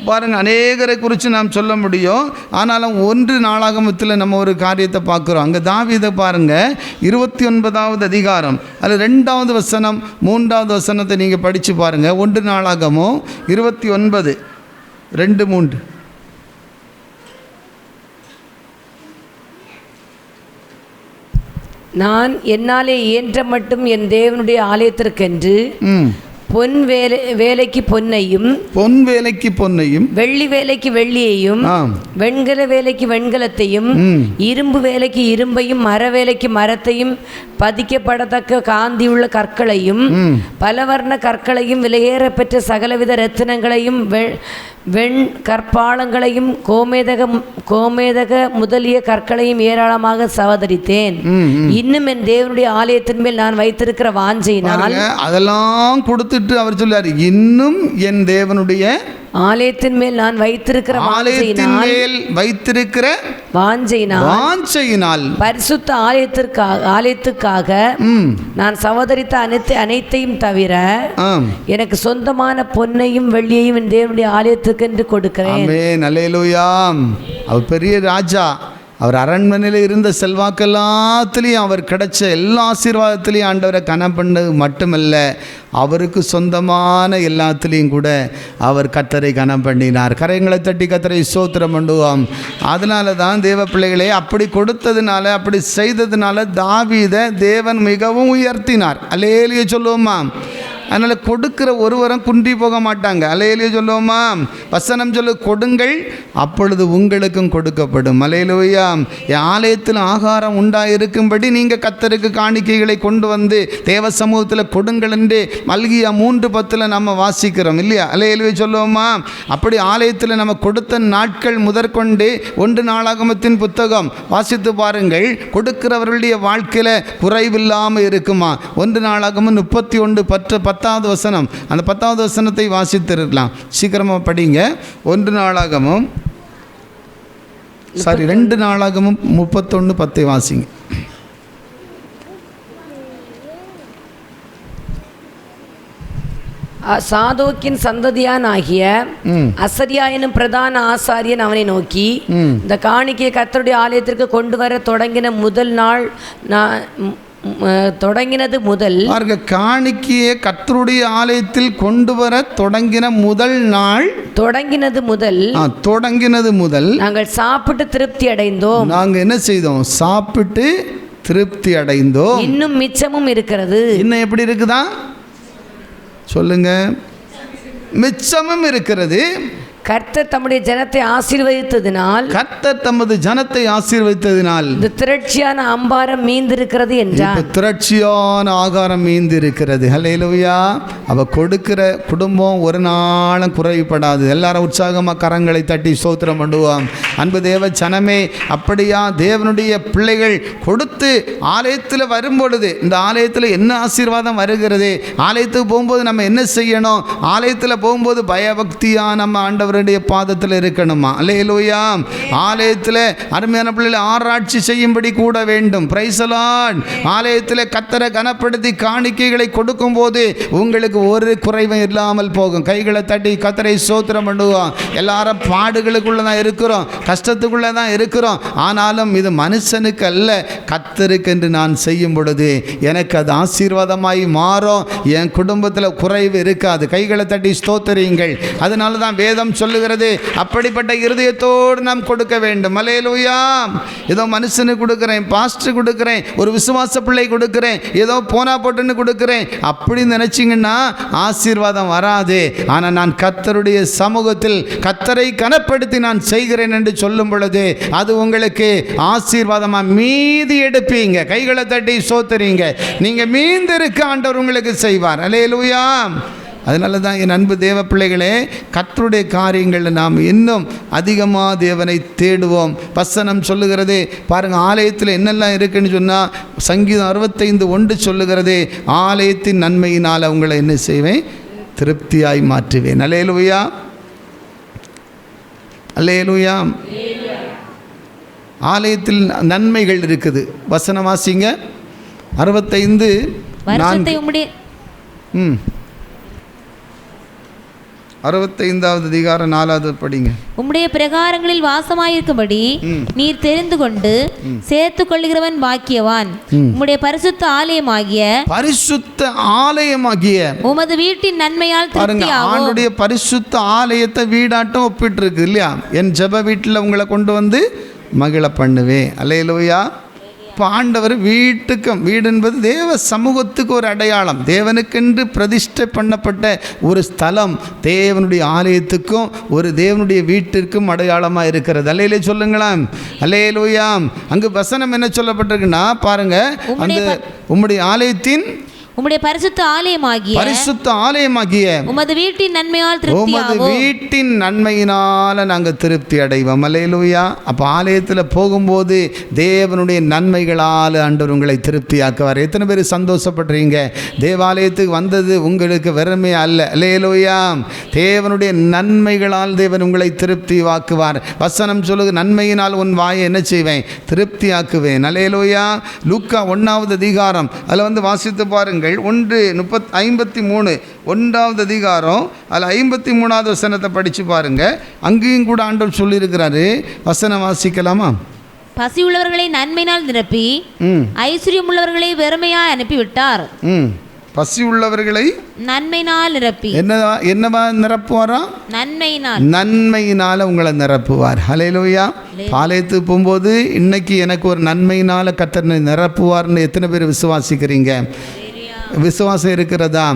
பாருங்கள், அநேகரை குறித்து நாம் சொல்ல முடியும். ஆனாலும் 1 நாளாகமத்தில் நம்ம ஒரு காரியத்தை பார்க்குறோம். அங்கே தாவீதை பாருங்கள், 29வது அதிகாரம் அதில் 2வது வசனம் 3வது வசனத்தை நீங்கள் படித்து பாருங்கள். 1 நாளாகமும் 29 2 3. நான் என்னாலே இயன்ற மட்டும் என் தேவனுடைய ஆலயத்திற்கென்று பொன் வேலைக்கு பொன்னையும், பொன் வேலைக்கு பொன்னையும், வெள்ளி வேலைக்கு வெள்ளியையும், வெண்கல வேலைக்கு வெண்கலத்தையும், இரும்பு வேலைக்கு இரும்பையும், மர வேலைக்கு மரத்தையும், பதிக்கப்படத்தக்க காந்தியுள்ள கற்களையும், பலவர்ண கற்களையும், விலையேற பெற்ற சகலவித ரத்தினங்களையும், வெண் கற்பாலங்களையும், கோமேதக முதலிய கற்களையும் ஏராளமாக சவதரித்தேன். இன்னும் என் தேவனுடைய ஆலயத்தின் மேல் நான் வைத்திருக்கிற வாஞ்சையினால், அதெல்லாம் கொடுத்துட்டு அவர் சொல்றாரு, இன்னும் என் தேவனுடைய ஆலயத்தின் மேல் நான் வைத்திருக்கிற வாஞ்சையினால் பரிசுத்த ஆலயத்துக்காக நான் சகோதரித்த அனைத்தையும் தவிர எனக்கு சொந்தமான பொன்னையும் வெள்ளியையும் என் தேவனுடைய ஆலயத்துக்கு என்று கொடுக்கிறேன். ஆமென். அல்லேலூயா. அவர் பெரிய ராஜா. அவர் அரண்மனையில் இருந்த செல்வாக்கெல்லாத்துலேயும் அவர் கிடைச்ச எல்லா ஆசீர்வாதத்துலேயும் ஆண்டவரை கனம் பண்ணது மட்டுமல்ல, அவருக்கு சொந்தமான எல்லாத்துலேயும் கூட அவர் கர்த்தரை கனம் பண்ணினார். கரைங்களை தட்டி கர்த்தரை ஸ்தோத்திரம் பண்ணுவோம். அதனால தான் தேவ பிள்ளைகளே, அப்படி கொடுத்ததுனால, அப்படி செய்ததுனால தாவீதை தேவன் மிகவும் உயர்த்தினார். அல்லேலூயா சொல்லுவோமா? அதனால் கொடுக்கிற ஒருவரும் குன்றி போக மாட்டாங்க. அல்லேலூயா சொல்லுவோமா? வசனம் சொல்லு, கொடுங்கள் அப்பொழுது உங்களுக்கும் கொடுக்கப்படும். அல்லேலூயா. என் ஆலயத்தில் ஆகாரம் உண்டாயிருக்கும்படி நீங்கள் கர்த்தருக்கு காணிக்கைகளை கொண்டு வந்து தேவ சமூகத்தில் கொடுங்கள் என்று மல்கியா 3:10 நம்ம வாசிக்கிறோம் இல்லையா? அல்லேலூயா சொல்லுவோமா? அப்படி ஆலயத்தில் நம்ம கொடுத்த நாட்கள் முதற்கொண்டு 1 நாளாகமத்தின் புத்தகம் வாசித்து பாருங்கள். கொடுக்கிறவர்களுடைய வாழ்க்கையில் குறைவில்லாமல் இருக்குமா? 1 நாளாகமம் 31 10வது வசனம். அந்த 10வது வசனத்தை வாசித்திருக்கலாம். சீக்கிரமாக படிங்க. 1 நாளாகமும் 2 நாளாகமும் 31:10 வாசிங்க. சாதோக்கின் சந்ததியான் ஆகிய அசரியா எனும் பிரதான ஆசாரியன் அவனை நோக்கி, இந்த காணிக்கையை கர்த்தருடைய ஆலயத்திற்கு கொண்டு வர தொடங்கினது முதல் காணிக்கையை கர்த்தருடைய ஆலயத்தில் கொண்டு வர தொடங்கினது முதல் நாங்கள் சாப்பிட்டு திருப்தி அடைந்தோம். நாங்கள் என்ன செய்தோம்? சாப்பிட்டு திருப்தி அடைந்தோம். இன்னும் மிச்சமும் இருக்கிறது. இன்னும் எப்படி இருக்குதா சொல்லுங்க? மிச்சமும் இருக்கிறது. கர்த்தர் தம்முடைய ஜனத்தை ஆசீர்வதித்ததினால், கர்த்தர் தமது ஜனத்தை ஆசீர்வதித்ததினால் இந்த திரட்சியான ஆகாரம் மீந்திருக்கிறது என்றார். திரட்சியான ஆகாரம் மீந்திருக்கிறது. ஹல்லேலூயா. அவ கொடுக்கிற குடும்பம் ஒரு நாளும் குறைபடாது. எல்லாரும் உற்சாகமாக கரங்களை தட்டி ஸ்தோத்திரம் பண்ணுவோம். அன்பு தேவ ஜனமே, அப்படியா தேவனுடைய பிள்ளைகள் கொடுத்து ஆலயத்தில் வரும்பொழுது, இந்த ஆலயத்தில் என்ன ஆசீர்வாதம் வருகிறது? ஆலயத்துக்கு போகும்போது நம்ம என்ன செய்யணும்? ஆலயத்தில் போகும்போது பயபக்தியாக நம்ம ஆண்டவர் பாதத்தில் இருக்கணுமா? அல்லேலூயா. ஆலயத்தில் அருமையான பிள்ளைகள் ஆராய்ச்சி செய்யும்படி கூட வேண்டும். Price the Lord. ஆலயத்தில் கர்த்தரை கனப்படுத்தி காணிக்கைகளை கொடுக்கும் போது உங்களுக்கு ஒரு குறைவும் இல்லாமல் போகும். கைகளை தட்டி கர்த்தரை ஸ்தோத்திரம் பண்ணுவோம். எல்லாரும் பாடுகளுக்குள்ள தான் இருக்கிறோம், கஷ்டத்துக்குள்ள தான் இருக்கிறோம். ஆனாலும் இது மனுஷனுக்கு அல்ல, கர்த்தருக்கு என்று நான் செய்யும் பொழுது எனக்கு அது ஆசீர்வாதமாய் மாறும். என் குடும்பத்தில் குறைவு இருக்காது. கைகளை தட்டி ஸ்தோத்திரியுங்கள். அதனால தான் வேதம் சொல்லுகிறது, அப்படிப்பட்ட இருதயத்தோடு நாம் கொடுக்க வேண்டும். அல்லேலூயா. ஏதோ மனுஷனுக்கு கொடுக்குறேன், பாஸ்டர் கொடுக்குறேன், ஒரு விசுவாச பிள்ளை கொடுக்குறேன், ஏதோ போனா போட்டுன்னு கொடுக்குறேன் அப்படி நினைச்சிங்கன்னா ஆசீர்வாதம் வராது. ஆனால் நான் கர்த்தருடைய சமூகத்தில் கர்த்தரை கனப்படுத்தி நான் செய்கிறேன் என்று சொல்லும் பொழுது அது உங்களுக்கு ஆசீர்வாதமாக மீதி எடுப்பீங்க. கைகளை தட்டி ஸ்தோத்திரிங்க. நீங்கள் மீந்திருக்க ஆண்டவர் உங்களுக்கு செய்வார். அல்லேலூயா. அதனால தான் என் அன்பு தேவ பிள்ளைகளே, கர்த்தருடைய காரியங்களில் நாம் இன்னும் அதிகமாக தேவனை தேடுவோம். வசனம் சொல்லுகிறது பாருங்கள், ஆலயத்தில் என்னெல்லாம் இருக்குன்னு சொன்னால் சங்கீதம் 65:1 சொல்லுகிறது, ஆலயத்தின் நன்மையினால் அவங்களை என்ன செய்வேன்? திருப்தியாய் மாற்றுவேன். அல்லேலூயா. அல்லேலூயா. ஆலயத்தில் நன்மைகள் இருக்குது. வசனம் வாசிங்க. 65 வருஷத்தை உம்முடைய 65வது அதிகாரம் 4வது படிங்க. உம்முடைய பிரகாரங்களில் வாசமாயிருக்கும்படி நீர் தெரிந்து கொண்டு சேர்த்து கொள்ளுகிறவன் பாக்கியவான். உம்முடைய பரிசுத்த ஆலயமாகிய உமது வீட்டின் நன்மையால் பாருங்க, ஆண்டுடைய பரிசுத்த ஆலயத்தை வீடாட்டம் ஒப்பிட்டு இருக்கு இல்லையா? என் ஜெப வீட்டில் உங்களை கொண்டு வந்து மகிழ பண்ணுவேன். அல்லேலூயா. இப்போ ஆண்டவர் வீடு என்பது தேவ சமூகத்துக்கு ஒரு அடையாளம். தேவனுக்கென்று பிரதிஷ்டை பண்ணப்பட்ட ஒரு ஸ்தலம் தேவனுடைய ஆலயத்துக்கும் ஒரு தேவனுடைய வீட்டிற்கும் அடையாளமாக இருக்கிறது. அல்லேலே சொல்லுங்களேன். அல்லேலூயா. அங்கு வசனம் என்ன சொல்லப்பட்டிருக்குன்னா பாருங்க, அந்த உம்முடைய ஆலயத்தின் உம்முடைய பரிசுத்த ஆலயமாகிய உமது வீட்டின் நன்மையினால நாங்கள் திருப்தி அடைவோம். அல்லேலூயா. அப்போ ஆலயத்தில் போகும்போது தேவனுடைய நன்மைகளால் ஆண்டவர் உங்களை திருப்தி ஆக்குவார். எத்தனை பேர் சந்தோஷப்படுறீங்க? தேவாலயத்துக்கு வந்தது உங்களுக்கு வெறுமை அல்ல. அல்லேலூயா. தேவனுடைய நன்மைகளால் தேவன் உங்களை திருப்தி ஆக்குவார். வசனம் சொல்லுது, நன்மையினால் உன் வாயை என்ன செய்வேன்? திருப்தி ஆக்குவேன். அல்லேலூயா. லூக்கா 1வது அதிகாரம் அதில் வாசித்து பாருங்கள். 1:53 1வது அதிகாரம் அதில் 53வது வசனத்தை படித்து பாருங்க. அங்கேயும் கூட ஆண்டவர் சொல்லியிருக்கிறாரு. வசனம் வாசிக்கலாமா? பசி உள்ளவர்களை நன்மையினால் நிரப்பி ஐஸ்வர்யம் உள்ளவர்களை வெறுமையாய் அனுப்பிவிட்டார். பசி உள்ளவர்களை நன்மையினால் நிரப்பி என்னவா நிரப்புவாரா? நன்மையினால உங்களை நிரப்புவார். ஹல்லேலூயா. ஆலயத்துக்கு போகும்போது இன்னைக்கு எனக்கு ஒரு நன்மையினால கர்த்தர் நிரப்புவார்னு எத்தனை பேர் விசுவாசிக்கிறீங்க? விசுவாசம் இருக்கிறதா?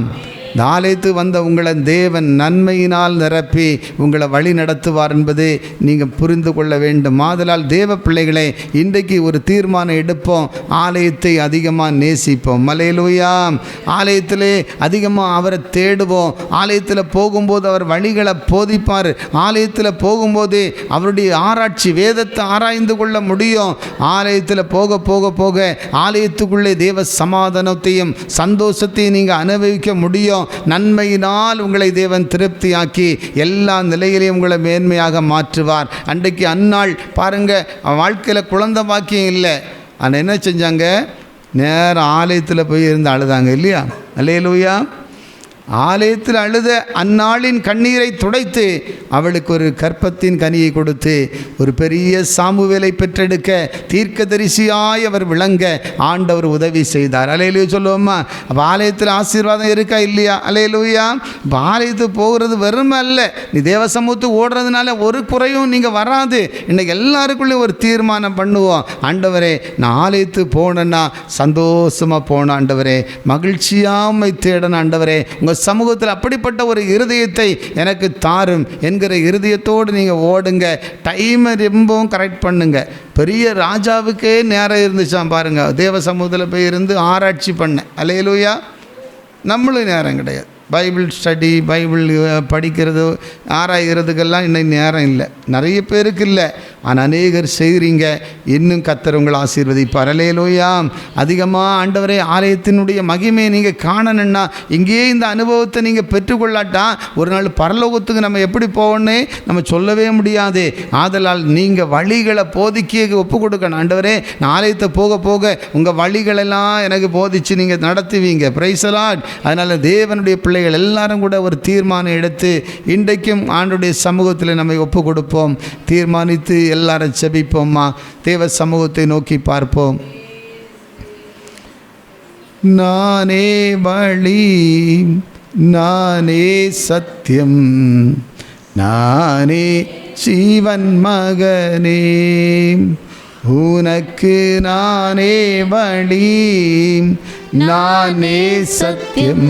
இந்த ஆலயத்துக்கு வந்த உங்களை தேவன் நன்மையினால் நிரப்பி உங்களை வழி நடத்துவார் என்பது நீங்கள் புரிந்து கொள்ள வேண்டும். ஆதலால் தேவ பிள்ளைகளை இன்றைக்கு ஒரு தீர்மானம் எடுப்போம். ஆலயத்தை அதிகமாக நேசிப்போம். அல்லேலூயா. ஆலயத்திலே அதிகமாக அவரை தேடுவோம். ஆலயத்தில் போகும்போது அவர் வழிகளை போதிப்பார். ஆலயத்தில் போகும்போது அவருடைய ஆராய்ச்சி வேதத்தை ஆராய்ந்து கொள்ள முடியும். ஆலயத்தில் போக போக போக ஆலயத்துக்குள்ளே தேவ சமாதானத்தையும் சந்தோஷத்தையும் நீங்கள் அனுபவிக்க முடியும். நன்மையினால் உங்களை தேவன் திருப்தியாக்கி எல்லா நிலையிலையும் உங்களை மேன்மையாக மாற்றுவார். அன்றைக்கு அந்நாள் பாருங்க, வாழ்க்கையில் குழந்தை பாக்கியம் இல்லை. ஆனால் என்ன செஞ்சாங்க? நேரம் ஆலயத்தில் போய் இருந்து அழுதாங்க இல்லையா? அல்லேலூயா. ஆலயத்தில் அழுத அந்நாளின் கண்ணீரை துடைத்து அவளுக்கு ஒரு கற்பத்தின் கனியை கொடுத்து ஒரு பெரிய சாமுவேலை பெற்றெடுக்க தீர்க்கதரிசியாய் அவர் விளங்க ஆண்டவர் உதவி செய்தார். அல்லேலூயா சொல்லுவோமா? அப்போ ஆலயத்தில் ஆசீர்வாதம் இருக்கா இல்லையா? அல்லேலூயா. இப்போ ஆலயத்துக்கு போகிறது வெறுமை அல்ல. நீ தேவ சமூகத்துக்கு ஓடுறதுனால ஒரு குறையும் நீங்கள் வராது. இன்றைக்கி எல்லாருக்குள்ளேயும் ஒரு தீர்மானம் பண்ணுவோம். ஆண்டவரே, நான் ஆலயத்துக்கு போனேன்னா சந்தோஷமாக போன ஆண்டவரே, மகிழ்ச்சியாமை தேடன ஆண்டவரே, உங்கள் சமூகத்தில் அப்படிப்பட்ட ஒரு இருதயத்தை எனக்கு தாரும் என்கிற இருதயத்தோடு நீங்கள் ஓடுங்க. டைமை ரொம்பவும் கரெக்ட் பண்ணுங்க. பெரிய ராஜாவுக்கே நேரம் இருந்துச்சான் பாருங்க, தேவ சமூகத்தில் போய் இருந்து ஆராய்ச்சி பண்ண. அல்லேலூயா. நம்மளும் நேரம் கிடையாது. பைபிள் ஸ்டடி, பைபிள் படிக்கிறது, ஆராய்கிறதுக்கெல்லாம் இன்னும் நேரம் இல்லை. நிறைய பேருக்கு இல்லை. ஆனால் அநேகர் செய்கிறீங்க. இன்னும் கர்த்தர் உங்களை ஆசீர்வதிப்பார். அல்லேலூயா. அதிகமாக ஆண்டவரே, ஆலயத்தினுடைய மகிமையை நீங்கள் காணணுன்னா இங்கேயே இந்த அனுபவத்தை நீங்கள் பெற்றுக்கொள்ளாட்டா ஒரு நாள் பரலோகத்துக்கு நம்ம எப்படி போவோன்னு நம்ம சொல்லவே முடியாது. ஆதலால் நீங்கள் வழிகளை போதிக்க ஒப்பு கொடுக்கணும். ஆண்டவரே, நான் ஆலயத்தை போக போக உங்கள் வழிகளெல்லாம் எனக்கு போதிச்சு நீங்கள் நடத்துவீங்க. Price the Lord. அதனால் தேவனுடைய பிள்ளைகள் எல்லாரும் கூட ஒரு தீர்மானம் எடுத்து இன்றைக்கும் ஆண்டுடைய சமூகத்தில் நம்மை ஒப்பு கொடுப்போம். தீர்மானித்து எல்லாரும் செபிப்போம்மா. தேவ சமூகத்தை நோக்கி பார்ப்போம். நானே வழி, நானே சத்தியம், நானே ஜீவன் மகனே, உனக்கு நானே வழி, நானே சத்தியம்,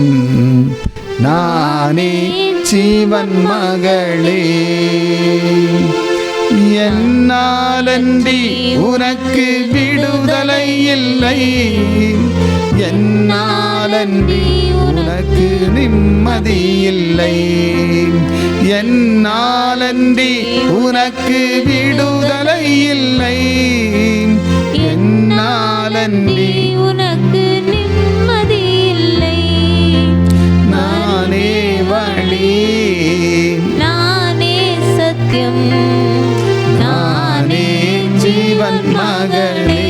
நானே ஜீவன் மகளே. என்னாலன்றி உனக்கு விடுதலை இல்லை, என்னாலன்றி உனக்கு நிம்மதி இல்லை, என்னாலன்றி உனக்கு விடுதலை இல்லை, என்னாலன்றி உனக்கு நிம்மதி இல்லை. நானே வழி, நானே சத்தியம், நானே ஜீவன் ஜீவன் மகனே,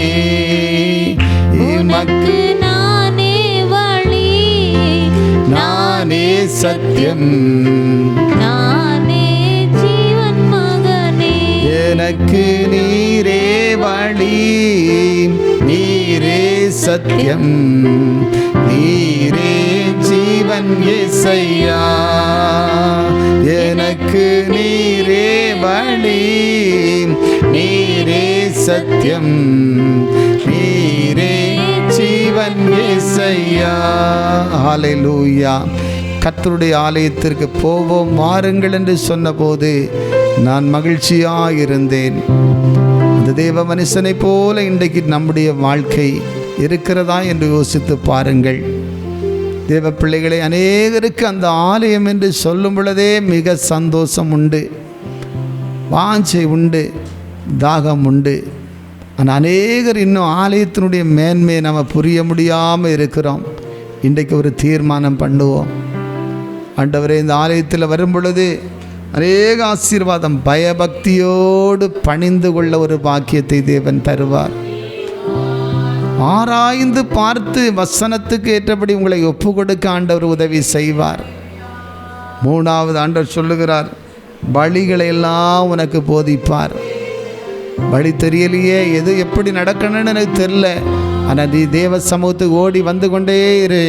உனக்கு நானே வழி, நானே சத்தியம், நானே ஜீவன் மகனே. எனக்கு நீரே வழி, நீரே சத்தியம், நீரே ஜீவன் இயேசையா. எனக்கு நீரே வழி, நீரே சத்தியம், நீரே ஜீவன் இயேசையா. ஹல்லேலூயா. கர்த்தருடைய ஆலயத்திற்கு போவோம் வாருங்கள் என்று சொன்னபோது நான் மகிழ்ச்சியாக இருந்தேன். அந்த தேவ மனுஷனை போல இன்றைக்கு நம்முடைய வாழ்க்கை இருக்கிறதா என்று யோசித்து பாருங்கள். தேவ பிள்ளைகளை, அநேகருக்கு அந்த ஆலயம் என்று சொல்லும் பொழுதே மிக சந்தோஷம் உண்டு, வாஞ்சை உண்டு, தாகம் உண்டு. ஆனால் அநேகர் இன்னும் ஆலயத்தினுடைய மேன்மையை நம்ம புரிய முடியாமல் இருக்கிறோம். இன்றைக்கு ஒரு தீர்மானம் பண்ணுவோம். ஆண்டவரே, இந்த ஆலயத்தில் வரும் பொழுது அநேக ஆசீர்வாதம், பயபக்தியோடு பணிந்து கொள்ள ஒரு பாக்கியத்தை தேவன் தருவார். ஆராய்ந்து பார்த்து வசனத்துக்கு ஏற்றபடி உங்களை ஒப்பு கொடுக்க ஆண்டவர் உதவி செய்வார். மூணாவது ஆண்டவர் சொல்லுகிறார், வழிகளை எல்லாம் உனக்கு போதிப்பார். வழி தெரியலையே, எது எப்படி நடக்கணும்னு எனக்கு தெரியல, ஆனால் நீ தேவ சமூகத்துக்கு ஓடி வந்து கொண்டே இரு,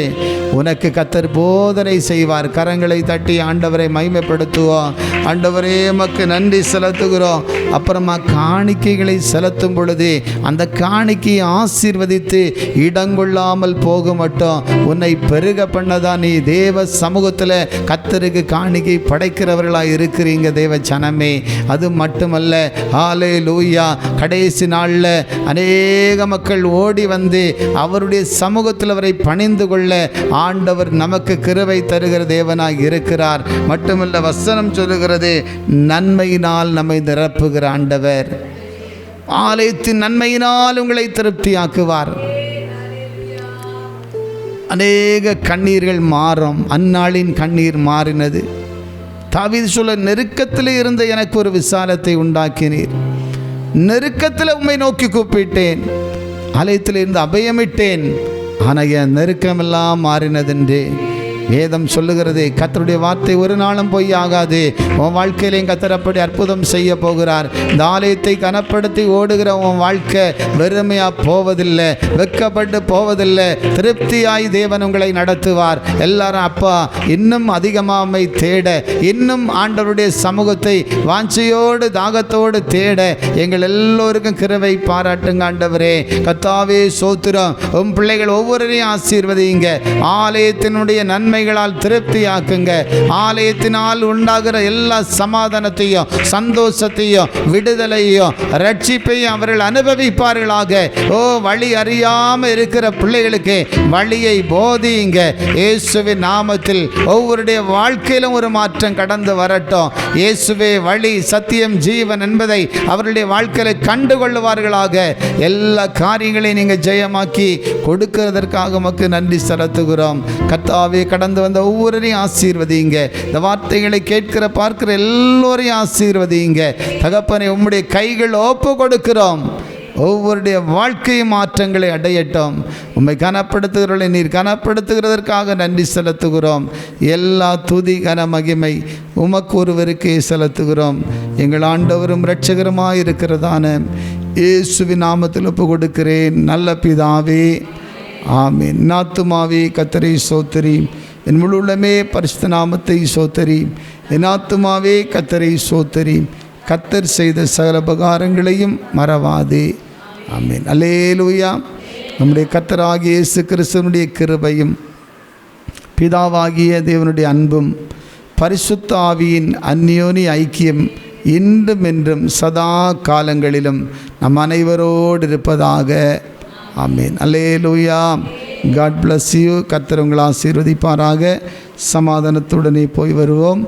உனக்கு கர்த்தர் போதனை செய்வார். கரங்களை தட்டி ஆண்டவரை மகிமைப்படுத்துவோம். ஆண்டவரே, உமக்கு நன்றி செலுத்துகிறோம். அப்புறமா காணிக்கைகளை செலுத்தும் பொழுது அந்த காணிக்கையை ஆசீர்வதித்து இடங்கொள்ளாமல் போக மாட்டோம். உன்னை பெருக பண்ணதான் நீ தேவ சமூகத்தில் கர்த்தருக்கு காணிக்கை படைக்கிறவர்களாக இருக்கிறீங்க தேவ ஜனமே. அது மட்டுமல்ல, ஹல்லேலூயா, கடைசி நாளில் அநேக மக்கள் ஓடி வந்து அவருடைய சமூகத்தில் அவரை பணிந்து கொள்ள ஆண்டவர் நமக்கு கிருபை தருகிற தேவனாக இருக்கிறார். மட்டுமல்ல, வசனம் சொல்லுகிறது, நன்மையினால் நம்மை நிரப்புகிற ஆண்டவர். ஆலயத்தின் நன்மையினால் உங்களை திருப்தியாக்குவார். அநேக கண்ணீர்கள் மாறும். அந்நாளின் கண்ணீர் மாறினது. தாவீது சொல்ல, நெருக்கத்தில் இருந்த எனக்கு ஒரு விசாலத்தை உண்டாக்கினீர். நெருக்கத்தில் உம்மை நோக்கி கூப்பிட்டேன், ஆலயத்தில் இருந்து அபயமிட்டேன், ஆனால் என் நெருக்கமெல்லாம் மாறினதென்று வேதம் சொல்லுகிறது. கர்த்தருடைய வார்த்தை ஒரு நாளும் பொய் ஆகாது. உன் வாழ்க்கையிலையும் கர்த்தர் அப்படி அற்புதம் செய்ய போகிறார். இந்த ஆலயத்தை கனப்படுத்தி ஓடுகிற உன் வாழ்க்கை வெறுமையாக போவதில்லை, வெட்கப்பட்டு போவதில்லை. திருப்தியாய் தேவன் உங்களை நடத்துவார். எல்லாரும், அப்பா இன்னும் அதிகமாக தேட, இன்னும் ஆண்டவருடைய சமூகத்தை வாஞ்சையோடு தாகத்தோடு தேட எங்கள் எல்லோருக்கும் கிருபை பாராட்டுங்க ஆண்டவரே. கர்த்தாவே ஸ்தோத்திரம். உன் பிள்ளைகள் ஒவ்வொருவரையும் ஆசீர்வதிங்க. ஆலயத்தினுடைய நன்மைகளால் திருப்தியாக்குங்க. ஆலயத்தினால் உண்டாகிற எல்லா சமாதானத்தையும் சந்தோஷத்தையும் விடுதலையும் ரட்சிப்பையும் அவர்கள் அனுபவிப்பார்களாக. ஓ, வழி அறியாமல் இருக்கிற பிள்ளைகளுக்கு வழியை போதியுங்க. இயேசுவின் நாமத்தில் ஒவ்வொருடைய வாழ்க்கையிலும் ஒரு மாற்றம் கடந்து வரட்டும். இயேசுவே வழி, சத்தியம், ஜீவன் என்பதை அவருடைய வாழ்க்கையில் கண்டுகொள்ளுவார்களாக. எல்லா காரியங்களையும் நீங்கள் ஜெயமாக்கி கொடுக்கிறதற்காக உமக்கு நன்றி செலுத்துகிறோம். கர்த்தாவே, கடந்து வந்த ஒவ்வொருவரையும் ஆசீர்வதிங்க. இந்த வார்த்தைகளை கேட்கிற பார்க்கிற எல்லோரையும் ஆசீர்வதிங்க. தகப்பனை, உம்முடைய கைகள் ஒப்பு கொடுக்கிறோம். ஒவ்வொருடைய வாழ்க்கை மாற்றங்களை அடையட்டும். உம்மை கனப்படுத்துகிறவர்களை நீர் கனப்படுத்துகிறதற்காக நன்றி செலுத்துகிறோம். எல்லா துதி கன மகிமை உமக்கு ஒருவருக்கே செலுத்துகிறோம். எங்கள் ஆண்டவரும் இரட்சகருமாய் இருக்கிறதான இயேசுவின் நாமத்தில் ஒப்பு கொடுக்கிறேன் நல்ல பிதாவே, ஆமீன். நாத்துமாவே கர்த்தரை சோத்தரி, என் முழு உள்ளமே பரிசுத்த நாமத்தை சோத்தரி. என் ஆத்துமாவே கர்த்தரை சோத்தரி, கர்த்தர் செய்த சகல உபகாரங்களையும் மறவாதே. ஆமீன். அல்லேலூயா. நம்முடைய கர்த்தராகிய இயேசு கிறிஸ்துவினுடைய கிருபையும் பிதாவாகிய தேவனுடைய அன்பும் பரிசுத்த ஆவியின் அந்யோனி ஐக்கியம் இன்றும் என்றும் சதா காலங்களிலும் நம் அனைவரோடு இருப்பதாக. ஆமீன். அல்லேலூயா. God bless you. கர்த்தர் உங்களை ஆசீர்வதிப்பாராக. சமாதானத்துடனே போய் வருவோம்.